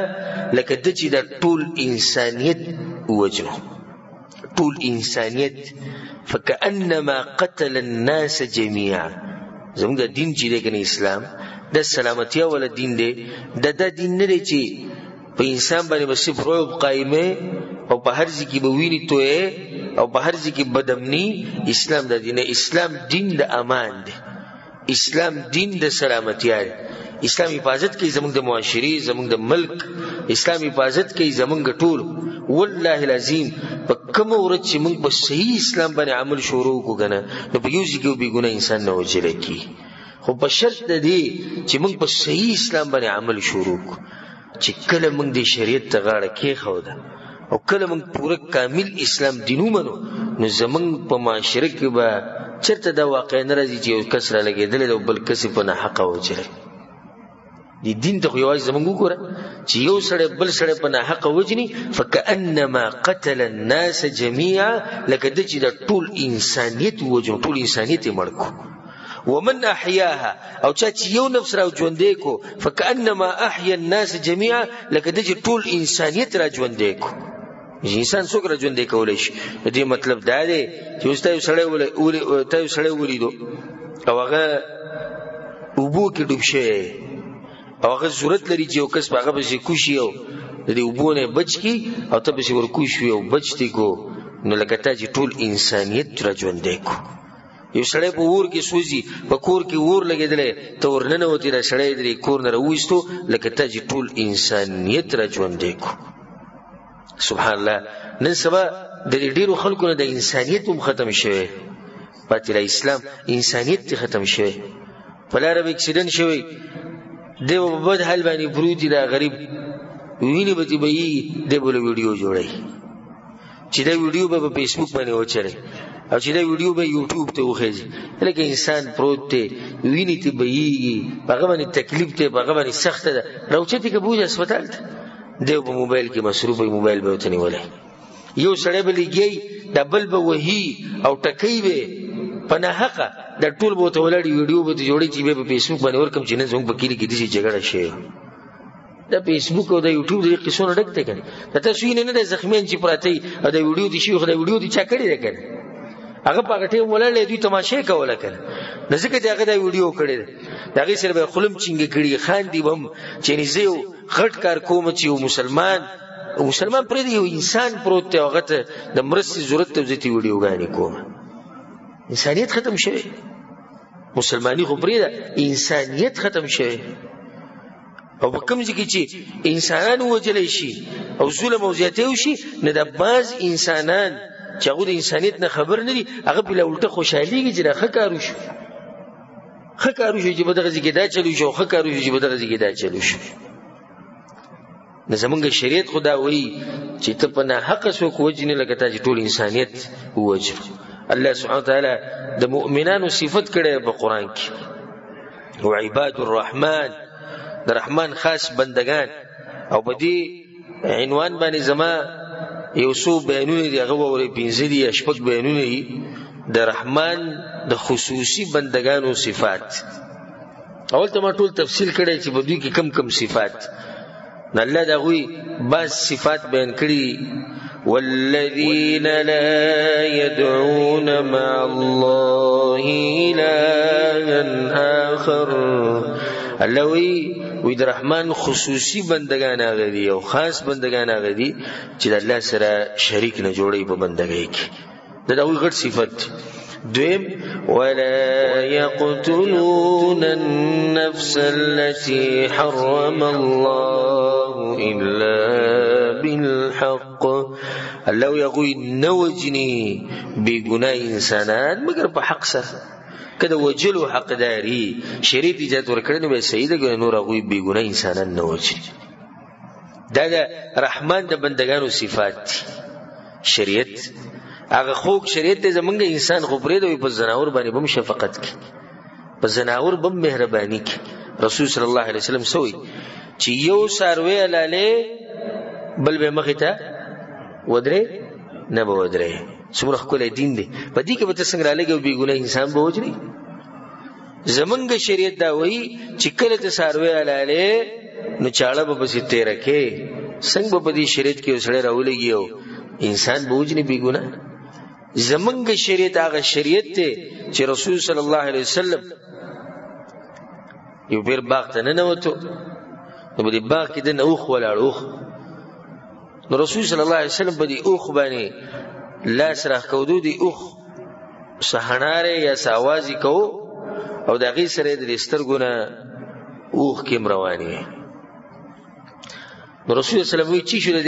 لکه ده چې دا ټول انسانیت وجنو، ټول انسانیت. فکأنما قتل الناس جميعا. زموږ د دین چې دی کنه اسلام، د سلامتیا ولا دین دی، دا دین نه دی چې په انسان باندې به صرف رعب قایمه او په هر ځای کې به ویني تویې او په هر ځای کې بدامني. اسلام د دین، اسلام دین د امان دی، اسلام دین د سلامتیا دی. اسلام حفاظت کوي زموږ د معاشري، زموږ د ملک، اسلام حفاظت کوي زموږ ټول. والله العظیم په کوم ورځ چې موږ په صحیح اسلام باندې عمل شروع وکړو کنه، نو په یو ځای کې بې ګناه انسان نه وجل کی، خو په شرط د دې چې موږ په صحیح اسلام باندې عمل شروع وکړو. چې کله موږ د شریعت ته غاړه کېښوده او کله موږ پوره کامل اسلام دین ومنو، نو زموږ په معاشره کې به چېرته دا واقع نه راځي چې یو کس را لګېدلی دی او بل کس یې په ناحقه وجلی. دې دین ته خو یوازې زموږ وګوره چې یو سړی بل سړی په ناحقه وجني، فکأنما قتل الناس جميعا، لکه ده چې د ټول انسانیت ووجنو، ټول انسانیت یې مړ کړو. ومن احیاها، او چا چې یو نفس را ژوندی کو، فکأنما احیا الناس جميعا، لکه ده چې ټول انسانیت را ژوندی کو. انسان څوک را ژوندی کولی شي؟ دې مطلب دا دی چې اوس تا یو سړی ولیدو او هغه اوبو کې ډوب شوی او هغه ضرورت لري چې یو کس په هغه پسې کوشي او د دې اوبو نه بچ کړي او ته پسې ورکوش وي او بچ دې کو، نو لکه تا چې ټول انسانیت را ژوندی کو. یو سړی په اور کې سوځي، په کور کې اور لګېدلی، ته ورننوتې، دا سړی د کور نه راوویستو، لکه تا چې ټول انسانیت را ژوندی کو. سبحان الله. نن سبا د ډېرو خلکو نه د انسانیت هم ختم شوی، پاتې لا اسلام انسانیت تی ختم شوی. په لاره به اکسیډنټ شوی، دی به په بد حال باندې پروت دی، دا غریب وینې به ترې بهیږي، دی به له ویډیو جوړوي چې دا ویډیو به په فیسبوک باندې وچلوي او چې دا ویډیو به یوټیوب ته وخیږي. لکه انسان پروت دی، وینې ترې بهیږي، په هغه باندې تکلیف دی، په هغه باندې سخته ده، راوچتې که بوځي هسپتال ته، دی په موبایل کې مصروف وي، موبایل به ورته نیولی. یو سړی به لګیایي، دا بل به وهي او ټکوي به په ناحقه، دا ټول به ورته ولاړ ویډیو به ته جوړوي چې بیا په فیسبوک باندې ورکړم چې نن زموږ په کلي کې داسې جګړه شوې. دا فیسبوک او دا یوټیوب د دې قصو نه ډک دی که نه؟ دا تاسو وینئ نه، دا زخمیان چې پراته وي او دا ویډیو دې شوي، خو دا ویډیو دې چا کړې ده که نه؟ هغه په هغه ټایم ولاړ دی، دوی تماشې کوله که نه؟ نو ځکه چې هغه دا ویډیو کړې ده، د هغې سره به یې خوله هم چینګه کړي، خاندي به هم چې یعنې زه یو غټ کار کوم چې یو مسلمان پرېږدي، یو انسان پروت دی او هغه ته د مرستې ضرورت ته زه ترې ویډیوګانې کوم. انسانیت ختم شوی، مسلمانی خو پرېږده، انسانیت ختم شوی. او په کوم ځای کې چې انسانان ووجلی شي او ظلم او زیاتی وشي، نو د بعض انسانان چې هغوی د انسانیت نه خبر نه دي، هغه بې له الټه خوشحالېږي چې دا ښه کار وشو، ښه کار وشو چې په دغه ځای کې دا چل وشو، ښه کار وشو چې په دغه ځای کې دا چل وشو. نو زمونږ شریعت خو دا وایي چې ته په ناحقه څوک وجنې، لکه تا چې ټول انسانیت ووجنې. الله سبحانه وتعالی د مؤمنانو صفت کړی په قرآن کې، وعباد الرحمن، د رحمان خاص بندگان. او په دې عنوان باندې زما یو څو بیانونه دي، هغه واورئ، 5 دي یا 6 بیانونه دي د رحمان د خصوصي بندگانو صفات. اول ته ما ټول تفصیل کړی چې په دوی کې کم کم صفات، نو الله د هغوی بعض صفات بیان کړي. والذین لا يدعون مع الله إلها آخر. الله وی د رحمان خصوصي بندگان هغه دي او خاص بندگان هغه دي چې د الله سره شریک نه جوړي په بندګۍ کې، دا د هغوی غټ صفت. دویم، ولا يقتلون النفس التي حرم الله إلا بالحق. الله یغوی نوجنی بی گناه انسانان مگر په حق سره، کده وجلو حقداری شریعت اجازه ورکړنه به صحیح ده، نور هغوی بی گناه انسانان نه وجني. دا د رحمان د بندگانو صفات دي. شریعت هغه خوږ شریعت دی زمونږ، انسان خو پرېږده په ځناور باندې به هم شفقت کوي، په زناور بم مهرباني کی. رسول صلی الله علیه وسلم سوی چې یو ساروی لاله بل به مخې ته ودرې نه به ودرې. څومره ښکلی دین دی. په دې کې به ته څنګه رالګې او بې ګناه انسان به وجنې. زمونږ شریعت دا وایي چې کله ته ساروی لاله نو چاړه به پسې تېره کې. څنګه به په دې شریعت کې یو سړی راولګي او انسان به وجنې بې ګناه. زمونږ شریعت هغه شریعت دی چې رسول صلی الله علیه وسلم یو پیر باغ ته ننوتو، نو په دې باغ کې دننه اوښ ولاړ. اوښ نو رسول صلی الله علیه وسلم په دې اوښ باندې لاس راښکودو. دې اوښ سهنارې یا څه آواز یې کوو او د هغې سره یې د دې سترګو نه اوښکې هم روانې وې. نو رسول صلی الله علیه وسلم وایي چې شو د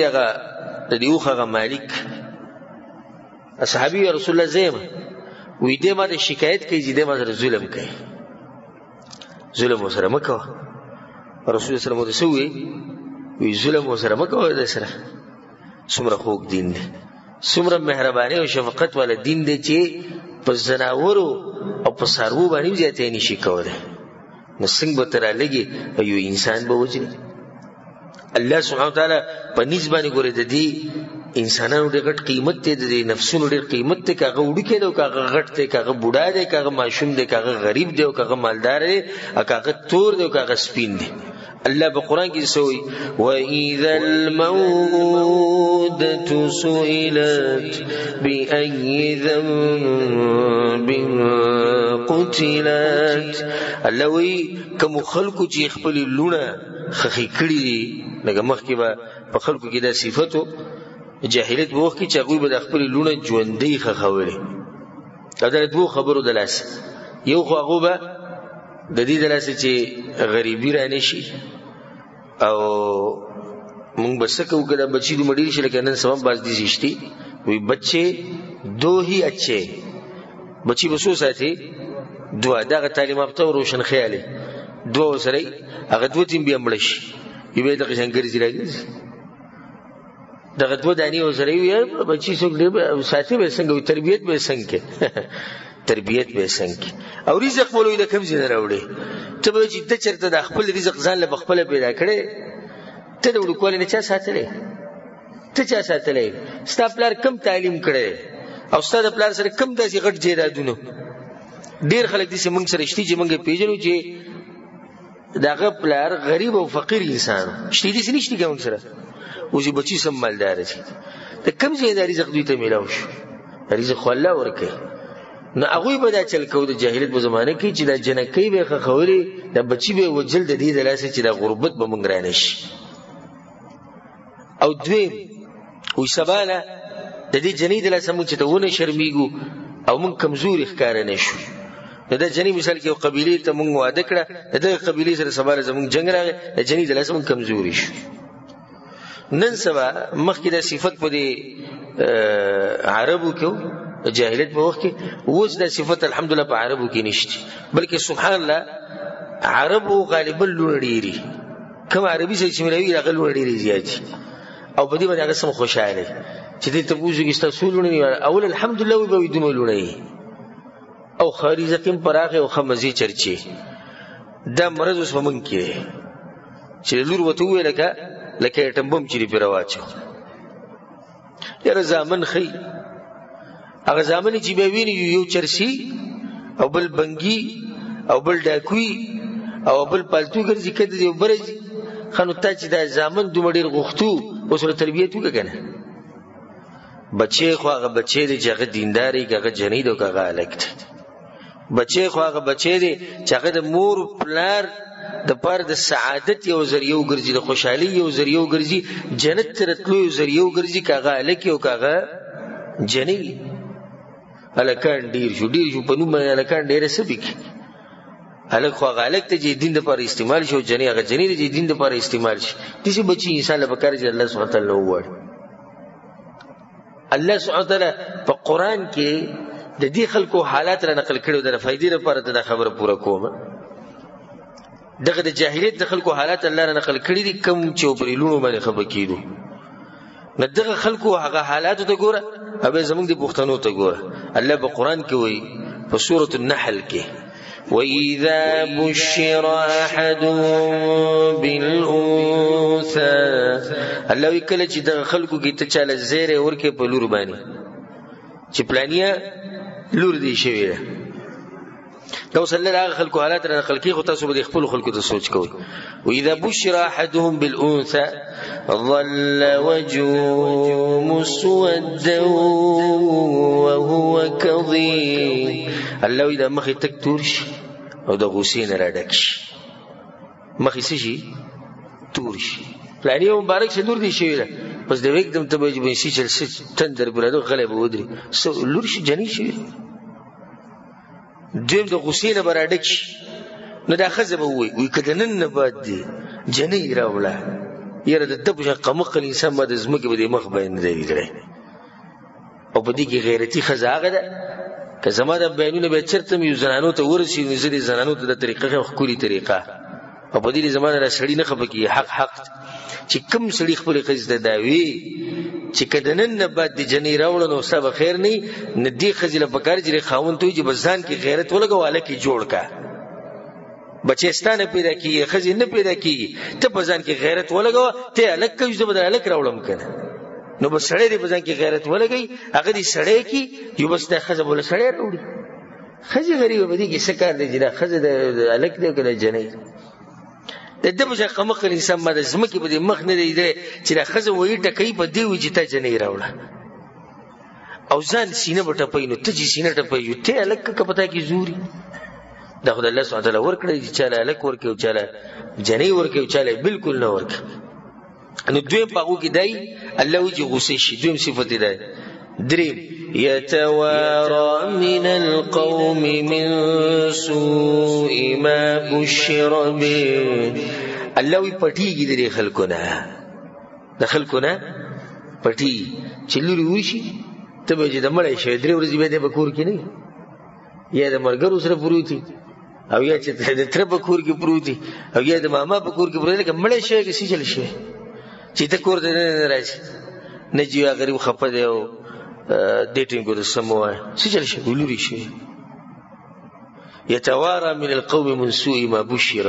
دې اوښ هغه مالک اصحابي رسول الله زه یم. وایي دې ما ته شکایت کوي چې دې ما سره ظلم کوي. ظلم ورسره مه کوه. رسول الله صلی الله علیه وسلم وایي ظلم ورسره مه کوه. د سره څومره خوږ دین دی، څومره مهرباني او شفقت والا دین دی چې په زناورو او په څاروو باندې هم زیاتی نشي کولی. نو څنګه به ته رالګې او یو انسان به وجنې. الله سبحانه وتعالی په نیز باندې ګورې د دې انسانانو ډېر غټ قیمت دی، د دې نفسونو ډېر قیمت دی. که هغه وړوکی دی او که هغه غټ دی، که هغه بوډا دی، که هغه ماشوم دی، که هغه غریب دی او که هغه مالدار دی، که هغه تور دی او که هغه سپین دی. الله په قرآن کې څه وایي؟ وَإِذَا الْمَوْءُودَةُ سُئِلَتْ بِأَيِّ ذَنبٍ قُتِلَتْ. الله وایي کومو خلکو چې خپلې لوڼه خښې کړي دي، لکه مخکې به په خلکو کې دا صفت و جاهلیت په وخت کې چې هغوی به د خپلې لوڼه ژوندۍ خښولې. او دا د دوو خبرو د لاسه. یو خو هغو به د دې د لاسه چې غریبي را نه شي او مونږ به څه کوو که دا بچي دومره ډېر شي. لکه نن سبا بعض دې زیشتي وایي بچے دو هی اچھے. بچي به څو ساتي؟ دوه. دغه تعلیم یافته او روشن خیالې دوه ورسره هغه دوه تیم بیا مړه شي. یو به یې دغه شان ګرځي راګرځي. دغه دوه دانې ورسره وي بچي څوک ډېر ساتي به یې څنګه وي؟ تربیت به یې څنګه کې تربیت به یې څنګه کې. او رزق به ولوي د کوم ځای نه راوړې؟ ته به چې ته چېرته د خپل رزق ځان له پخپله پیدا کړې. ته د وړوکوالي نه چا ساتلی؟ ته چا ساتلی؟ ستا پلار کم تعلیم کړی او ستا د پلار سره کم داسې غټ جایدادونه. ډېر خلک داسې موږ سره شتي چې موږ یې پېژنو چې د هغه پلار غریب او فقیر انسان شتي. داسې نه شتي که موږ سره اوس یې بچي سم مالداره دي. د کوم ځای دا رزق دوی ته میلاو شو؟ رزق خو الله ورکوي. نو هغوی به دا چل کوو د جاهلیت په زمانه کې چې دا جنکۍ به یې خښولې، دا بچي به یې وجل د دې د لاسه چې دا غربت به موږ را نه شي. او دویم وایي سبا نه د دې جنۍ د لاسه موږ چې ته ونه شرمېږو او موږ کمزوري ښکاره نه شو. نو دا جنۍ مثال کې یو قبیلې ته موږ واده کړه، د دغې قبیلې سره سبا له زموږ جنګ راغی، د جنۍ د لاسه موږ کمزوري شو. نن سبا مخکې دا صفت په دې عربو کې جاهلیت په وخت کې، اوس دا صفت الحمدلله په عربو کې نشته. بلکې سبحان الله عربو غالبا لوڼه ډېري. کوم عربي سړی چې ملاوي هغه لوڼه ډېرې زیاتې او په دې باندې هغه سم خوشحاله چې دې تپوس وکړي ستا څو لوڼې دي؟ اول الحمدلله وایي به وایي دومره لوڼه یې او ښه رزق هم پراخې او ښه مزې چرچې. دا مرض اوس په موږ کې دی چې لور ورته وویې لکه ایټم بم چې دې پرې راواچو. یاره زامن ښایي هغه زامن چې بیا ویني یو چرسي او بل بنګي او بل ډاکوي او بل پالتو ګرځي که د یو بره ځي. ښه نو تا چې دا زامن دومره ډېر غوښتو اوس ورته تربیت وکړه که نه؟ بچی خو هغه بچی دی چې هغه دیندار وي، که هغه جنۍ دی او که هغه هلک دی. بچی خو هغه بچی دی چې هغه د مور پلار د پاره د سعادت یو ذریعه وګرځي، د خوشحالۍ یو ذریعه وګرځي، جنت ته راتلو یو ذریعه وګرځي، که هغه هلک وي او که هغه جنۍ وي. هلکان ډېر شو په نوم باندې هلکان ډېره څه پکې. هلک خو هغه هلک ته چې دین دپاره استعمال شي او جنۍ هغه جنۍ ته چې دین دپاره استعمال شي. داسې بچي انسان له پکار چې الله سبحانه تعالی نه وغواړي. الله سبحانه تعالی په قرآن کې د دې خلکو حالات را نقل کړي. د فایدې لپاره ته دا خبره پوره کوم. دغه د جاهلیت د خلکو حالات الله را نقل کړي دي کوم چې پرې لوڼو باندې خفه کېدو. نو دغه خلکو هغه حالاتو ته ګوره او بیا زموږ د پښتنو ته ګوره. الله په قرآن کې وایي په سورة النحل کې وَإِذَا بُشِّرَ أَحَدُهُم بِالْأُنثَى الله وی کله چې د خلکو کې ته چاله زیری ورکې په لور باندې چې پلانیه لور دی شوی ده دا اوس الله هغه خلکو حالات را نقل کوي خو تاسو به خپل خلکو ته سوچ کوئ وَإِذَا بُشِّرَ أَحَدُهُم بِالْأُنثَى ظَلَّ وَجْهُهُ مُسْوَدًّا وَهُوَ كَظِيمٌ الله وی دا مخې تک تور شي او د غصې نه راډک شي مخې څه شي تور شي پلاني مبارک شه لور دی شوی ده پس د وکدم ته به شي چې تندر براده غلې به ودري لور شي جنې شي دیم د غصې نه راډک شي نو دا ښځه به وایي که د نن نه بعد دی جنۍ راوړه یاره د ده په شان قمقل انسان ما د ځمکې به د مخ بیان نه دی لیدلی او په دې کې غیرتي ښځه هغه ده که زما د بیانونه بیا چېرته مې یو زنانو ته ورسي نو زه دې زنانو ته د طریقه ښیم ښکلې طریقه او په دې زما نه را سړي نه خفه کېږي حق چې کوم سړي خپلې ښځې ته دا وي چې که د نن نه بعد د جنۍ راوړه نو ستا به خیر نه وي نه دې ښځې له پکار چې خاوند ته وي چې بس ځان کې غیرت ولګوه هلک یې جوړ که بچې ستا نه پیدا کېږي ښځې نه پیدا کېږي ته په ځان کې غیرت ولګوه ته یې هلک کوي زه به د هلک راوړم که نه نو بس سړی دې په ځان کې غیرت ولګوي هغه دې سړی کي یو بس دا ښځه به له سړی راوړي ښځې غریبه په دې کې څه کار دی چې دا ښځه د هلک دی که د جنۍ د ده په شان قمقل انسان ما د ځمکې په دې مخ نه دی لیدلی چې دا ښځه وایي ټکوي په دې وایي چې تا جنۍ راوړه او ځان سینه به ټپوي نو ته چې سینه ټپوي ته یې هلک که په تا کې زوري دا خو د الله سبحانه وتعالی ورکړی چې چاله هلک ورکړي او چاله جنۍ ورکړي او چاله بلکل نه ورکړي نو دویم په هغو کې دی الله وایي چې غصې شي دویم صفت یې دی دریم يتوارى من القوم من سوء ما بشر به الله وی پټیږي د خلکو نه د خلکو نه پټي چې لوري وشي ته به چې د مړی شوی 3 ورځې به په کور کې نه یا د مرګرو سره پروتي او یا چې د تر په کور کې پروتي او یا د ماما په کور کې پروتي لکه مړی شوی کې څه چل شي چې ته کور ته نه راځي نه جیوا غریب خپه دی او دیټینګ د سموه څه چل شي ولوري شي يتوارى من القوم من سوء ما بشر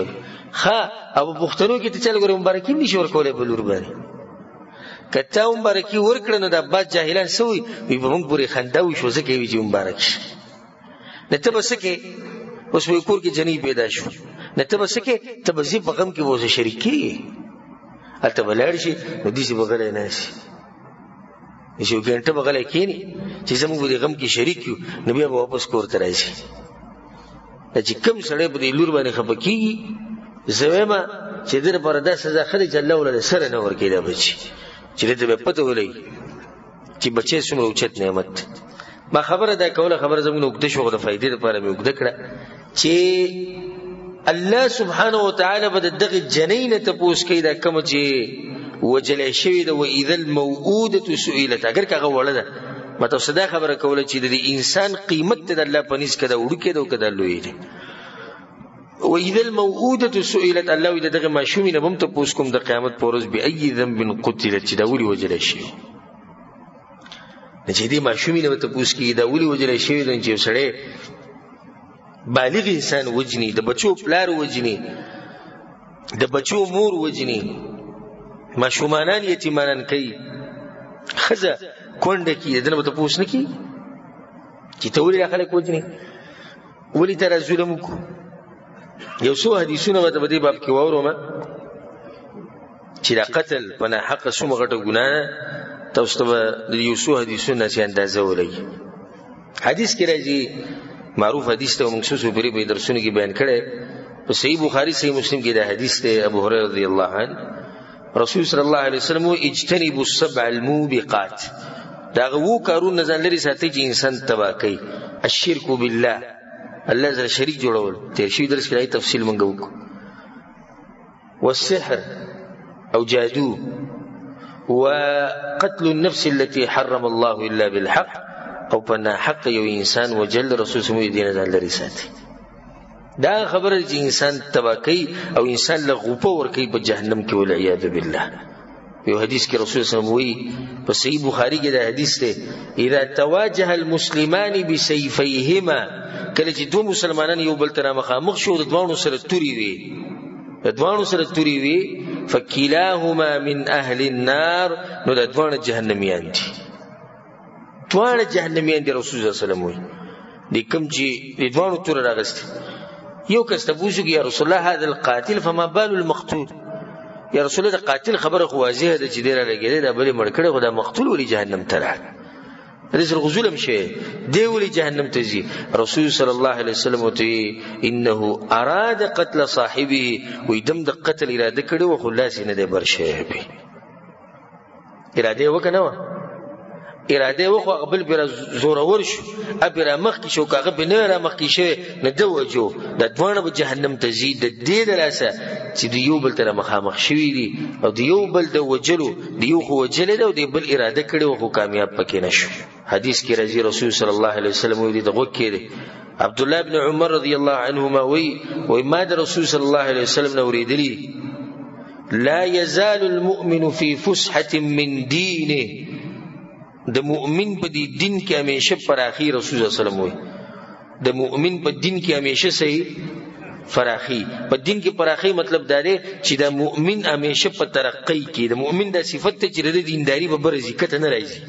خا ابو بختنو کې ته چل ګور مبارکي نشي ورکولې بلور باندې کته مبارکي ورکړنه د بعد جاهلان سوي وي په موږ پورې خنداوي شو ځکه وي چې مبارک شي نته بس کې اوس وی کور کې جنې پیدا شو نته بس کې ته بزي په غم کې وځه شریکي اته بلار شي نو دې څه بغلې نه شي یو ګنټه بغلې کېنی چې زموږ د غم کې شریک یو نو بیا واپس کور ته راځي چې کوم سړی په دې لور باندې خپه کېږي زویمه چې دې لپاره دا سزا خلک الله ولله سره نه ورکوي دا بچي چې دې به پته ولګي چې بچی څومره اوچت نعمت ما خبره دا کوله خبره زموږ اوږده شو د فایدې لپاره مې اوږده کړه چې الله سبحانه وتعالی به دغه جنۍ نه تپوس کوي دا کوم چې وجلې شوی ده وإذا الموءودة سئلت اگر کغه وړه ده مته صدا خبره کوله چې د انسان قیمت د الله په نس کې دا وړکه ده او کده لوی ده وإذا الموءودة سئلت الله دغه ماشومې نه هم تپوس کوم د قیامت پر ورځ به ای ذنب قتلت چې دا ولي وجلې شي چې دې ماشومې نه تپوس کې دا ولي وجلې شي د چې سړی بالغ انسان وجني د بچو پلار وجني د بچو مور وجني ماشومانان یتیمانان کوي خزه کونډه کی دنه به تاسو نه کی چې ته ولې خلک وجني ولې تر ظلم کو یو څو حدیثونه به په دې باب کې واورم چې دا قتل پنه حق سوم غټه ګناه تاسو ته د یو څو حدیثونه چې اندازه ولګي حدیث کې راځي معروف حدیث ته موږ څه په دې درسونه کې بیان کړي په صحیح بخاری صحیح مسلم کې دا حدیث ته ابو هريره رضی الله عنه رسول صلی الله علیه وسلم اجتنبوا السبع الموبقات دا غو کارونه ځان لري ساتي چې انسان تبا کوي الشرك بالله الله زره شریک جوړول ته شی درس کې تفصیل منغو والسحر او جادو وقتل النفس التي حرم الله الا بالحق او پنا حق یو انسان وجل رسول سمو دین ځان لري ساتي دا خبره چې انسان تبا کوي او انسان له غوپه ور کوي په جهنم کې ول عیاذ بالله یو حدیث کې رسول صلی الله علیه وسلم په صحیح بخاری کې دا حدیث دی اذا تواجه المسلمان بسيفيهما کله چې دوه مسلمانان یو بل ته مخامخ شو د دوانو سره توري وي فكلاهما من اهل النار نو د دوانو جهنميان دي دوانو جهنميان دي رسول الله صلی الله علیه وسلم وي د کوم چې د دوانو تور راغست یو کس ته پوښتنه یا رسول الله هذا القاتل فما بال المقتول یا رسول الله د قاتل خبره خو واضحه ده چې ډیره لګیده دا بل مړ کړه خو دا مقتول ولې جهنم ته راغی دې سره غزولم شي دی ولې جهنم ته ځي رسول صلی الله علیه وسلم ته انه اراد قتل صاحبه و دم د قتل اراده کړو و خلاص نه دی برشه به اراده وکنه اراده وخو قبل بر زور ور شو ابر مخ کی شو کاغه بنره مخ کی شه نه دوجو د دوانه به جهنم ته زید د دې دراسه چې دیو بل تر مخامخ شوی دی او دیو بل د وجلو دیو خو وجل دی او دی بل اراده کړي خو کامیاب پکې نشو حدیث کې راځي رسول صلی الله علیه وسلم وی دغه کې عبد الله ابن عمر رضی الله عنهما وی ما د رسول صلی الله علیه وسلم نو ریدلی لا يزال المؤمن في فسحه من دينه د مؤمن په دین کې همیشه فراخي رسول الله صلی الله علیه وسلم د مؤمن په دین کې همیشه صحیح فراخي په دین کې فراخي مطلب دا دی چې د مؤمن همیشه په ترقی کې د مؤمن د صفت ته چې د دینداری په برزي کته نه راځي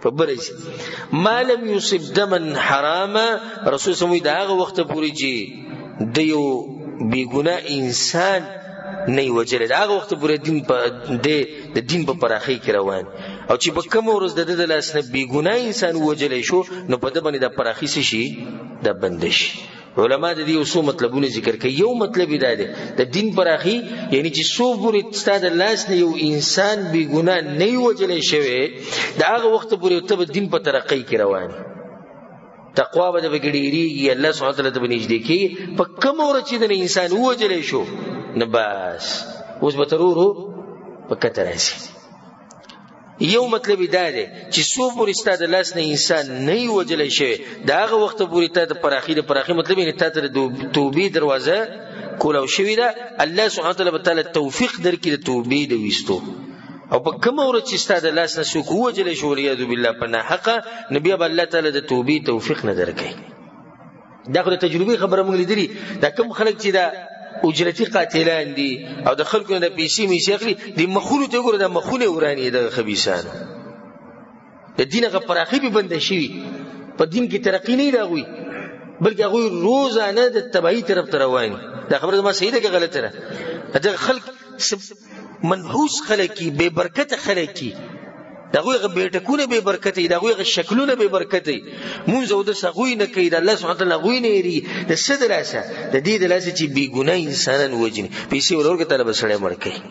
په برزي ما لم يصب دما حراما رسول الله دا هغه وخت پورې چې د یو بیګناه انسان نه وجل دا هغه وخت پورې دین په د دین په فراخي کې روان او چې په کوم ورځ د لاس نه بیګناه انسان وجلې شو نو په د باندې د پراخي شي د بندش علما د دې اوسو مطلبونه ذکر کوي یو مطلب دا دی د دین پراخي یعنی چې سو پورې ستاد لاس نه یو انسان بیګناه نه وجلې شوی دا هغه وخت پورې ته د دین په ترقی کې روان تقوا به د بګړيږي الله سبحانه وتعالى ته بنځدې کی په کوم ورځ چې د انسان وجلې شو نه بس اوس به ترورو په کتر راځي یو مطلب دا دی چې سو پورې ستاد لاس نه انسان نه وجلې شي دا هغه وخت پورې ته د پراخي مطلب یې ته د توبې دروازه کولاو شوی دا الله سبحانه وتعالى توفیق درکې د توبې د وستو او په کوم ورځ چې ستاد لاس نه سو وجلې شو ریاذ بالله پناه حق نبی الله تعالی د توبې توفیق نه درکې دا خو د تجربه خبره موږ لیدلی دا کوم خلک چې دا اجرتی قاتلان دي او د خلکو نه پیسې میشي اخلي د مخونو ته ګوره د مخونه ورانی د خبيسانو د دین غ پراخي به بند شي په دین کې ترقی نه راغوي بلکې هغه روزانه د تبعی طرف ته رواني دا خبره ما صحیح ده که غلطه ده دا خلک منحوس خلک بے برکت خلک دغه بیٹکونه به برکتي دغه شکلونه به برکتي مونږ او د سغوی نه کوي د الله سبحانه وتعالى غوی نه لري د صدراسه د دې د لاسه چې بی ګناه انسانان وجني پیسې ورورګه طلب سره مړ کوي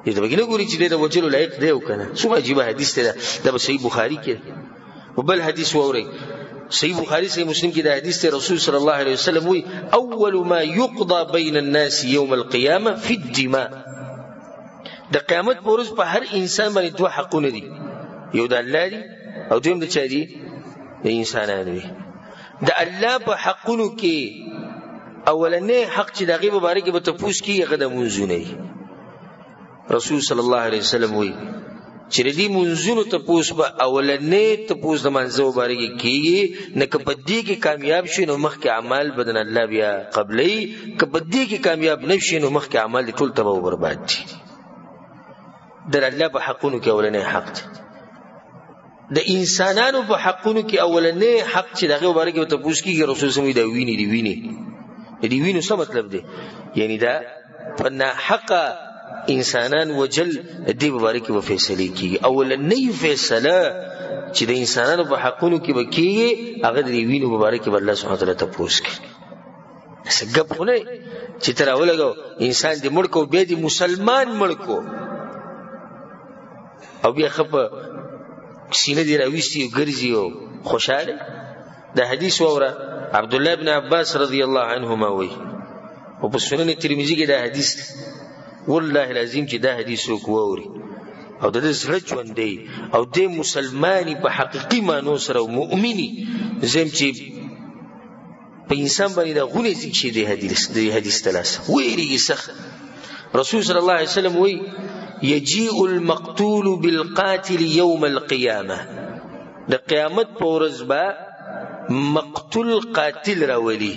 دې بګینه ګوري چې د وجلو لایق دی او کنه څو عجیب حدیث ده د صحیح بخاری کې وبل حدیث ووري صحیح بخاری صحیح مسلم کې د حدیث ته رسول صلی الله علیه وسلم وی اول ما يقضى بين الناس يوم القيامه في الدماء د قیامت پر ورځ په هر انسان باندې دوه حقونه دي یو د الله دی او دویم د چا دی د انسانانو دی د الله په حقونو کې اولنې حق چې دغه مبارک به تفوس کې هغه د منځونه دی رسول صلی الله علیه وسلم وی چې دې منځونو تفوس به اولنې تفوس د منځو مبارک کې نه کبدي کې کامیاب شي نو مخ کې اعمال بدن الله بیا قبلې کبدي کې کامیاب نشي نو مخ کې اعمال ټول تباہ او برباد دي در الله په حقونو کې اولنې حق دی د انسانانو په حقونو کې اولنې حق چې دغه مبارک ته پوښ کیږي رسول الله دا ویني دی وینو څه مطلب دی یعنی دا په حق انسانان وجل دی مبارک و فیصله کیږي اولنې فیصله چې د انسانانو په حقونو کې وکیږي هغه دی وینو مبارک الله سبحانه وتعالى ته پوښ کیږي څنګه په نه چې تر اولګو انسان دې مړ کو به دې مسلمان مړ کو او بیا خپ سینه دی راويستي او ګرځي او خوشاله دا حدیث وره عبد الله ابن عباس رضی الله عنهما وی او په سنن ترمذی کې دا حدیث والله العظیم چې دا حدیث وکوري او د دې سره ژوند دی او د مسلمانی په حقيقي معنی سره مؤمنی زم چې په انسان باندې دا غونې ځکه دی حدیث تلاس ویریږي سخت رسول صلی الله علیه وسلم وی یجیء المقتول بالقاتل یوم القیامه د قیامت په ورځ به مقتول قاتل راولي.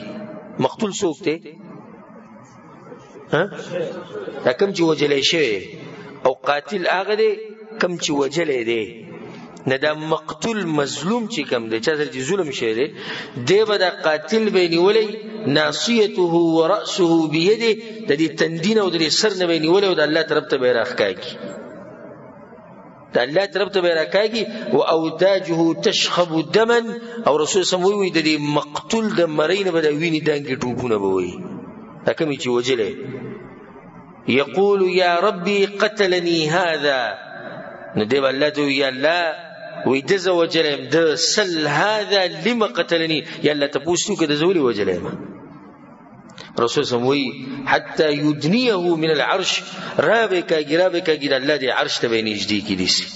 مقتول څوک دی؟ دا کوم چې وجلی شوی، او قاتل هغه دی کوم چې وجلی دی. نه دا مقتول مظلوم چې کوم دی، چا سره چې ظلم شوی دی، دی به دا قاتل به یې نیولی، ناصیته ورأسه بیده، د دې تندین او د دې سر نه به یې نیولی او د الله طرف ته به یې راښکاږي، د الله طرف ته به یې راکاږي. و اوداجه تشخب دما، او رسول صلی الله علیه وسلم د دې مقتول د مرۍ نه به د وینې دانګې ټوپونه به وایي، دا کوم چې وجلی. یقول یا ربي قتلني هذا، نو دی به الله ته وایي یا الله وی ده زه وجلی یم، ده سل هذا لم قتلني، یا الله تپوس وکړه ده زه ولې وجلی یم. رسول صلی الله علیه وسلم وی حتی یدنیه من العرش، را به کاږي را به کاږي د الله دې عرش ته به یې نږدې کړي سي،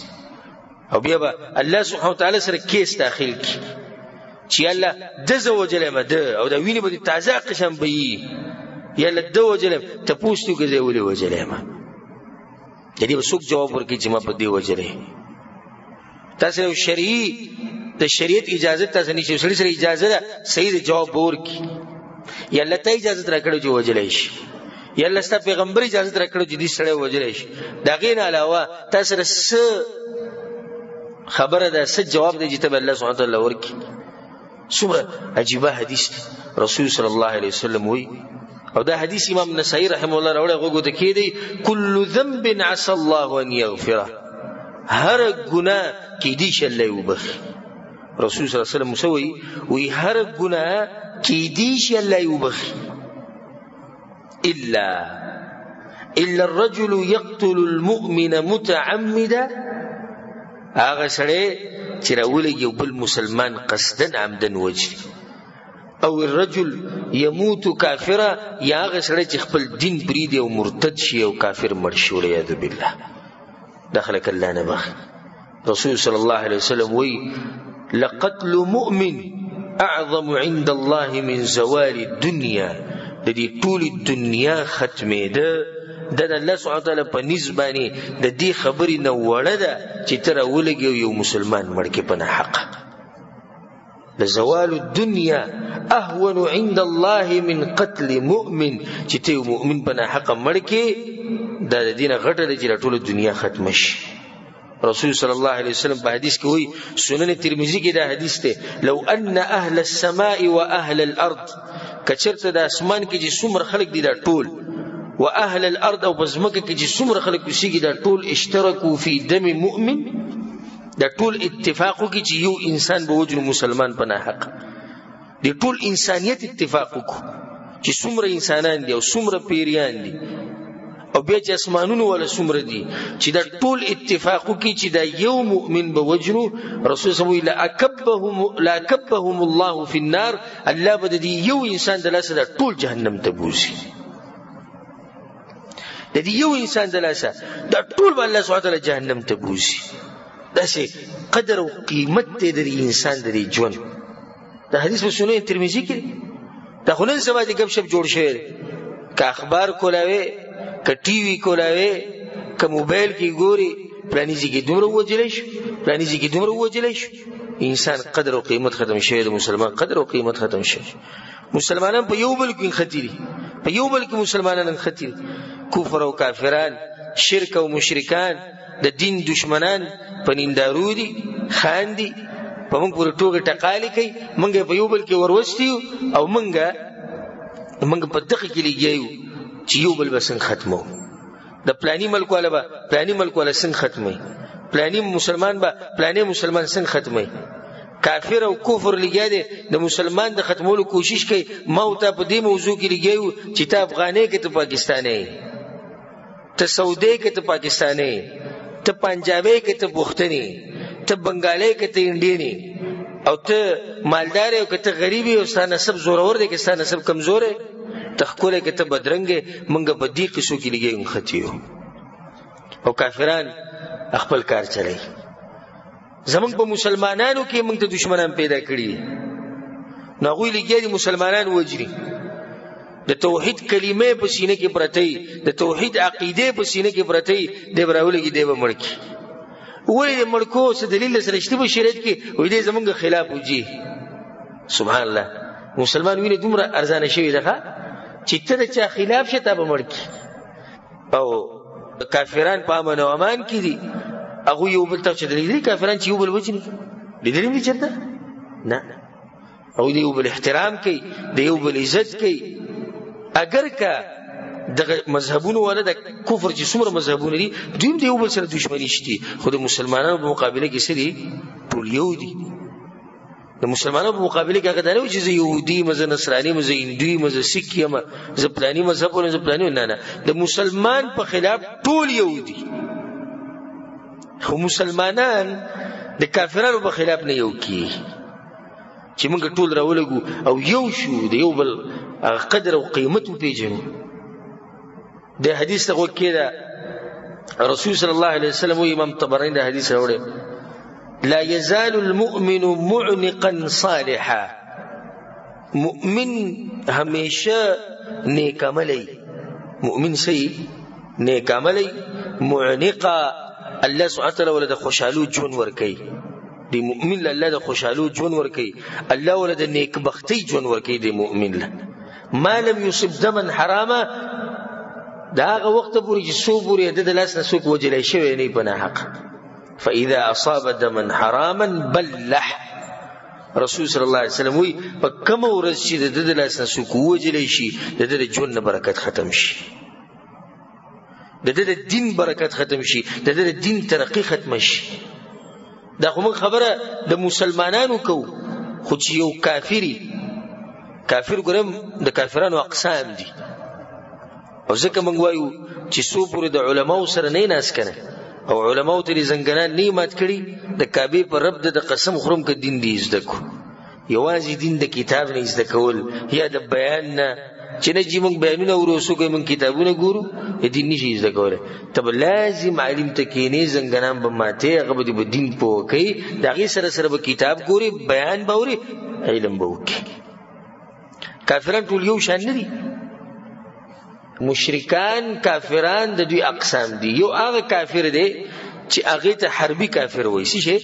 او بیا به الله سبحانه وتعالی سره کیس داخل کړي چې الله ده زه وجلی یم ده، او دا وینې به دې تازه قشم به یي، یا الله ده وجلی یم تپوس وکړه زه ولې وجلی یم. د دې به څوک جواب ورکړي چې ما په دې وجلی. تاسو یو شرعي د شریعت اجازه تاسو نشئ، سړي سره اجازه ده صحیح جواب ورکړي، یا الله ته اجازه راکړو چې وجلی شي، یا الله ستا پیغمبر اجازه راکړو چې دې سړی وجلی شي. د هغې نه علاوه تاسو سره څه خبره ده، څه جواب دی چې ته به الله سبحانه وتعالی ورکړي. څومره عجیبه حدیث دی. رسول صلی الله علیه وسلم وی، او دا حدیث امام نسائی رحمه الله راوړی، غوږو ته کېدی، کل ذنب عسى الله ان یغفره، هر ګناه کیدی شي الله یې وبخي. رسول صلی الله علیه وسلم مسوي وی هر ګناه کیدی شي الله یې وبخي، الا الرجل يقتل المؤمن متعمدا، هغه سړی چې راولي یو بل مسلمان قصدن عمدن وجري، او الرجل يموت کافرا، یا هغه سړی چې خپل دین پریږدي او مرتد شي او کافر مړ شي، والعیاذ بالله، دخلك الله نه بخي. رسول صلی الله علیه وسلم وی لقتل مؤمن اعظم عند الله من زوال الدنيا، د دې ټول دنیا ختمې ده د الله سبحانه وتعالی په نسبانه د دې خبرې نه وړه ده چې تر ولګي یو مسلمان مړ کې په حق. لزوال الدنيا اهون عند الله من قتل مؤمن، چې ته مؤمن په حق مړ کې د دینه غټه ده چې ټول دنیا ختم شي. رسول صلی الله علیه وسلم په حدیث کې وایي، سنن ترمذی کې دا حدیث دی، لو ان اهل السماء واهل الارض، کچرته د اسمان کې چې څومره خلق دي دا ټول، واهل الارض او بزمکه کې چې څومره خلق وسیږي دا ټول، اشترکوا فی دم مؤمن، دا ټول اتفاقو کې چې یو انسان به وجنو مسلمان په حق، دی ټول انسانیت اتفاق وکړو چې څومره انسانان دي او څومره پیریان دي، او بیا چې اسمانونو ولا څومره دي چې دا ټول اتفاق وکړي چې دا یو مؤمن به وجنو. رسول صلی الله علیه وسلم لا کبهم الله فی النار، الله به د یو انسان د لاسه دا ټول جهنم ته بوزي، د دې یو انسان د لاسه دا ټول به الله سبحانه وتعالی جهنم ته بوزي. داسې قدر او قیمت دی د انسان د ژوند. دا حدیث په سنن ترمذی کې، دا خو نن سبا د ګپ شپ جوړ شوی، که اخبار کولاوي، که ټي وي کولاوي، که موبایل کې ګوري، پلاني ځای کې دومره ووجلی شو، پلاني ځای کې دومره ووجلی شو. انسان قدر او قیمت ختم شوی، د مسلمان قدر او قیمت ختم شوی. مسلمانان په یو بل کې نښتي دي، په یو بل کې مسلمانان نښتي دي، کفر او کافران، شرک او مشرکان، د دین دشمنان په نیندارو دي، خاندي، په موږ پورې ټوکې ټقالې کوي، موږ په یو بل کې وروستي یو، او موږ په دغه کې لګیا یو چې یو بل به څنګه ختمو. د پلاني ملک والا به پلاني ملک والا څنګه ختموي، پلاني مسلمان به پلاني مسلمان څنګه ختموي. کافر او کفر لګیا دی، د مسلمان د ختمولو کوشش کوي. ما او ته په دې موضوع کې لګیا یو چې ته افغانې کې ته پاکستاني، ته سعودي کې ته پاکستاني، ته پنجابي کې ته پښتني، ته بنگالي کې ته انډيني، او ته مالدار او که ته غریب او ستا نسب زورور دی که ستا نسب کمزور دی، ته ښکلی که ته بدرنګې، موږ په دې قصو کې لګیا نښتي یو. او کافران خپل کار چلی. زمونږ په مسلمانانو کې موږ ته دشمنان پیدا کړي، نو هغوی لګیا دي مسلمانان وجري. د توحید کلمې په سینې کې پرتې د توحید عقیده په سینې کې پرتې د براولګي دی به مړکی وې مړکو څه دلیل سره شته په شریعت کې وې دې زمونږ خلاف وږي سبحان الله مسلمان ویني دومره ارزانه شوی ده چې ته د چا خلاف شې ته به مړکی او کافران په امن او امان کې دي هغه یو بل ته چې دي کافران چې یو بل وجني لیدلې دي چرته نه او دی یو بل احترام کوي د یو بل عزت کوي اگر کا د مذهبونو ولا د کفر چې څومره مذهبونه دي دوی د یو بل سره دښمنی شتي خو د مسلمانانو په مقابله کې سړي ټول یو دي د مسلمانانو په مقابله کې هغه درو چې يهودي مزه نصراني مزه هندوی مزه سیکي مزه پلاني مذهب ولا مزه پلاني نه د مسلمان په خلاف ټول یو دي خو مسلمانان د کافرانو په خلاف نه یو کی چې موږ ټول راولګو او یو شو د یو بل قدر او قیمت پیژنو د حدیث ته وکړه رسول صلی الله علیه وسلم او امام طبرانی د حدیث راوړي لا يزال المؤمن معنقا صالحا مؤمن همیشه نیک عملی مؤمن سی نیک عملی معنقا الله سبحانه وتعالى ولد خوشالو جون ورکی دی مؤمن الله د خوشالو جون ورکی الله ولد نیک بختی جون ورکی دی مؤمن له ما لم يصب دما حراما دا هغه وخت پورې چې سو پورې د لاس نه سوک وجلې شوی نه په حق فاذا اصاب دما حراما بلح رسول صلی الله علیه وسلم وی په کوم ورځ چې د لاس نه سوک وجلې شي د ژوند برکت ختم شي د دین برکت ختم شي د دین ترقی ختم شي دا کوم خبره د مسلمانانو کو خو چې یو کافر ګرم د کافرانو اقسام دي او ځکه موږ وایو چې سو پورې د علماو سره نه ناس کنه او علماو ته زنګنان نیمات کړي د کعبه پر رب د قسم خورم ک دین دی زده کو یوازې دین د کتاب نه زده کول یا د بیان نه چې نه چې موږ بیانونه ورسو کوي موږ کتابونه ګورو دین نشي زده کوله تب لازم عالم تکینه زنګنان به ماته هغه به دین پوه کوي دغه سره به کتاب ګوري بیان باوري علم به وکي کافران ټول یو شان نه دي مشرکان کافران د دوی اقسام دي یو هغه کافر دی چې هغه ته حربي کافر وایي شي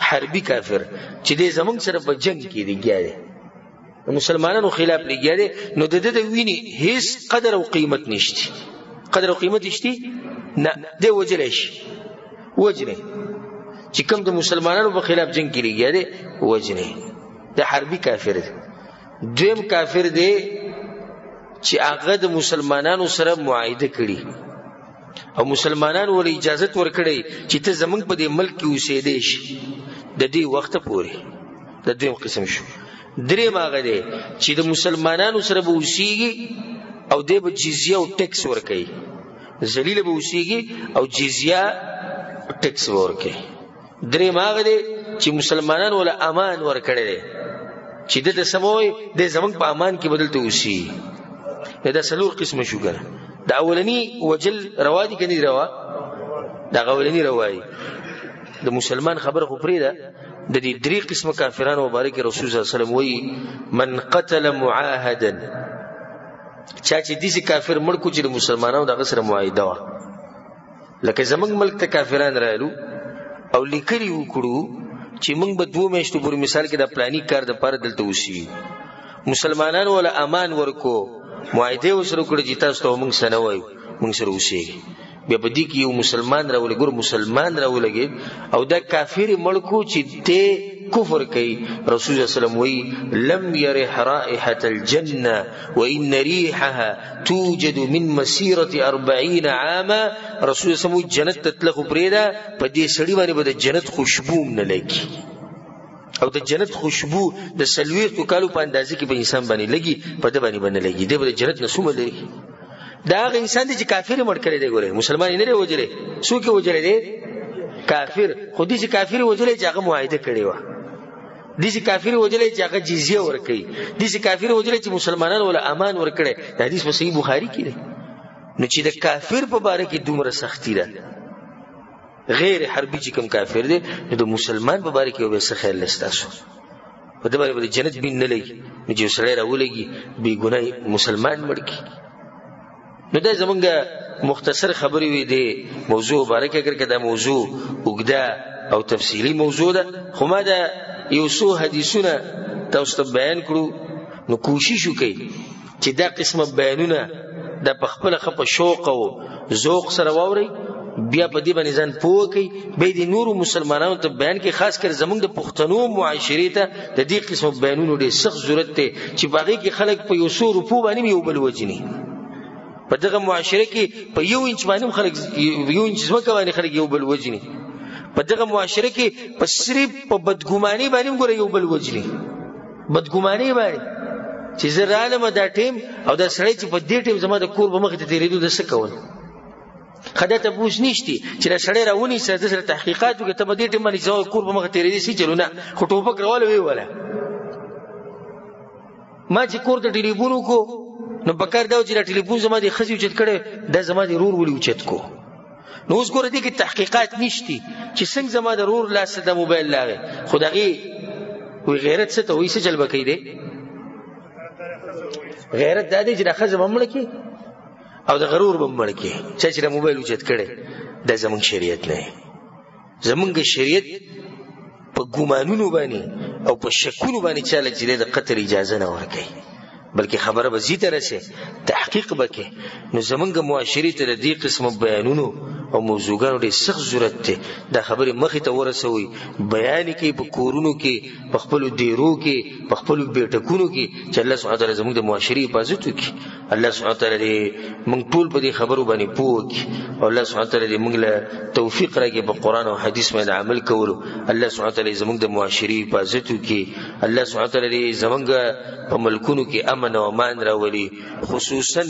حربي کافر چې د زمونږ سره په جنگ کې دی ګیاره مسلمانانو خلاف لګیاره نو د ویني هیڅ قدر او قیمت نشتی قدر او قیمت نشتی نه دی وجلش وجنه چې کوم د مسلمانانو په خلاف جنگ کې لګیاره وجنه د حربي کافر دی دویم کافر دی چې هغه د مسلمانانو سره معاهده کړي او مسلمانانو ول اجازه ورکړي چې ته زمونږ په دې ملک کې اوسېدې شي د دې وخت پورې د دویم قسم شو دریم هغه دی چې د مسلمانانو سره به اوسېږي او د جزیه او ټیکس ورکړي ذلیل به اوسېږي او جزیه ټیکس ورکړي دریم هغه دی چې مسلمانانو ول امان ورکړي چې د سموي د زمونږ په امان کې بدلته اوسي دا سلور قسم شو کنه دا اولنی وجل روا دي کني روا دا اولنی روایي د مسلمان خبر خو پریده د دې درې قسم کافرانو مبارک رسول صلی الله علیه وسلم وی من قتل معاهدا چا چې دې کافر مړ کو چې مسلمانانو دغه سره معاهده وا لکه زمنګ ملک ته کافران رالو او لیکلی وکړو چې موږ به 2 میاشتو پورې مثال کې د پلاني کار د پاره دلته وسی مسلمانانو ولا امان ورکو معاهده وسره کړی چې تاسو ته موږ سره وایو موږ سره اوسئ بیا په دې کې یو مسلمان راولګ ګور مسلمان راولګ او دا کافر ملکو چې ته کفر کوي رسول الله صلی الله علیه وسلم وی لم يرح رائحه الجنه وان ريحها توجد من مسيره 40 عاما رسول الله صلی الله علیه وسلم جنت تطلق پریدا په دې سړی باندې به جنت خوشبو نه لګي او د جنت خوشبو د سلوير تو کالو په اندازې کې به انسان باندې لګي په دې باندې لګي د جنت نسوم لري دا هغه انسان دی چې کافر مړ کړی دی ګوره مسلمان نه لري وجره سو کې وجره دی کافر خو دې چې کافر وجره چې هغه معاهده کړی و دې چې کافر وجره چې هغه جزیه ورکړي دې چې کافر وجره چې مسلمانانو ول امان ورکړي د حدیث په صحیح بخاری کې دی نو چې د کافر په باره کې دومره سختی ده غیر حربي چې کوم کافر دی نو د مسلمان په باره کې به څه خیال لستاسو په دې باندې جنت بین نه لګي نو چې سړی راولګي بې ګناه مسلمان مړ کی. نو دا زمونږ مختصر خبرې وي د موضوع مبارکه. اگر که دا موضوع اوږده او تفصیلی موضوع ده خو ما دا یو څو حدیثونه تاسو ته بیان کړو نو کوشش وکړئ چې دا قسمه بیانونه دا په خپله ښه په شوق او ذوق سره واورئ، بیا په دې باندې ځان پوه کړئ، بیا د نورو مسلمانانو ته بیان کړئ. خاص کر زموږ د پښتنو معاشرې ته د دې قسمه بیانونو ډېر سخت ضرورت دی چې په هغې کې خلک په 100 روپو باندې یو بل وجني. په دغه معاشره کې په 1 انچ باندې خلک 1 انچ ځمکه باندې خلک یو بل وجني. په دغه معاشره کې په صرف په بدګماني باندې ګوره یو بل وجني. بدګماني باندې چې زه رالم دا ټیم او دا سړی چې په دې ټیم زما د کور په مخې ته تېرېدو د څه کول خدا تپوس نشتی چې دا سړی راونیسه د سره تحقیقات وکړي ته په دې ټیم باندې زما کور په مخې تېرېدې سي چلو نه خو ټوپک راواله ویې وله. ما چې کور ته ټلیفون وکړو نو پکار دا و چې دا ټلیفون زما د ښځې اوچت کړی دا زما د رور ولې اوچت کو. نو اوس ګوره دې کې تحقیقات نشتی چې څنګه زما د رور لاس ته د موبایل لاغې خو د هغې وایي غیرت څه ته وایي څه جلبه کوي دی غیرت دا دی چې دا ښځه به مړه کړي او د غرور به مړه کړي چا چې د موبایل اوچت کړی. دا زمونږ شریعت نه دی. زمونږ شریعت په ګمانونو باندې او په شکونو باندې چاله چې دی د قتل اجازه نه ورکوي بلکې خبره به زی ته رسي تحقیق به کوي. نو زمونږ معاشرې ته د دې قسمه بیانونو او موضوعګانو ډېر سخت ضرورت دی. دا خبرې مخې ته ورسوئ، بیان یې کوي په کورونو کې، په خپلو دیرو کې، په خپلو بیټکونو کې چې الله سبحانه وتعالی زموږ د معاشرې حفاظت وکړي. الله سبحانه وتعالی دې موږ ټول په دې خبرو باندې پوه وکړي او الله سبحانه وتعالی دې موږ له توفیق راکړي په قرآن او حدیث باندې عمل کولو. الله سبحانه وتعالی زموږ د معاشرې حفاظت وکړي. الله سبحانه وتعالی دې زموږ په ملکونو کې امن او امان راولي. خصوصا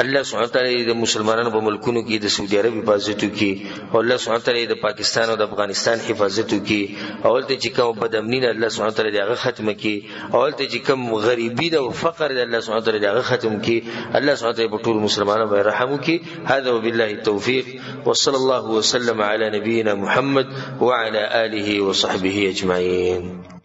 الله سبحانه وتعالی د مسلمانانو په ملکونو کې د سعودي عرب حفاظت وکړي او الله سبحانه وتعالی د پاکستان او د افغانستان حفاظت وکړي. او هلته چې کوم بدامني ده الله سبحانه وتعالی هغه ختمه کړي او هلته چې کوم غریبي ده او فقر ده الله سبحانه وتعالی هغه ختم کړي. الله سبحانه وتعالی په ټول مسلمانانو باندې رحم وکړي. هذا وبالله التوفيق وصلى الله وسلم على نبينا محمد وعلى آله وصحبه أجمعين.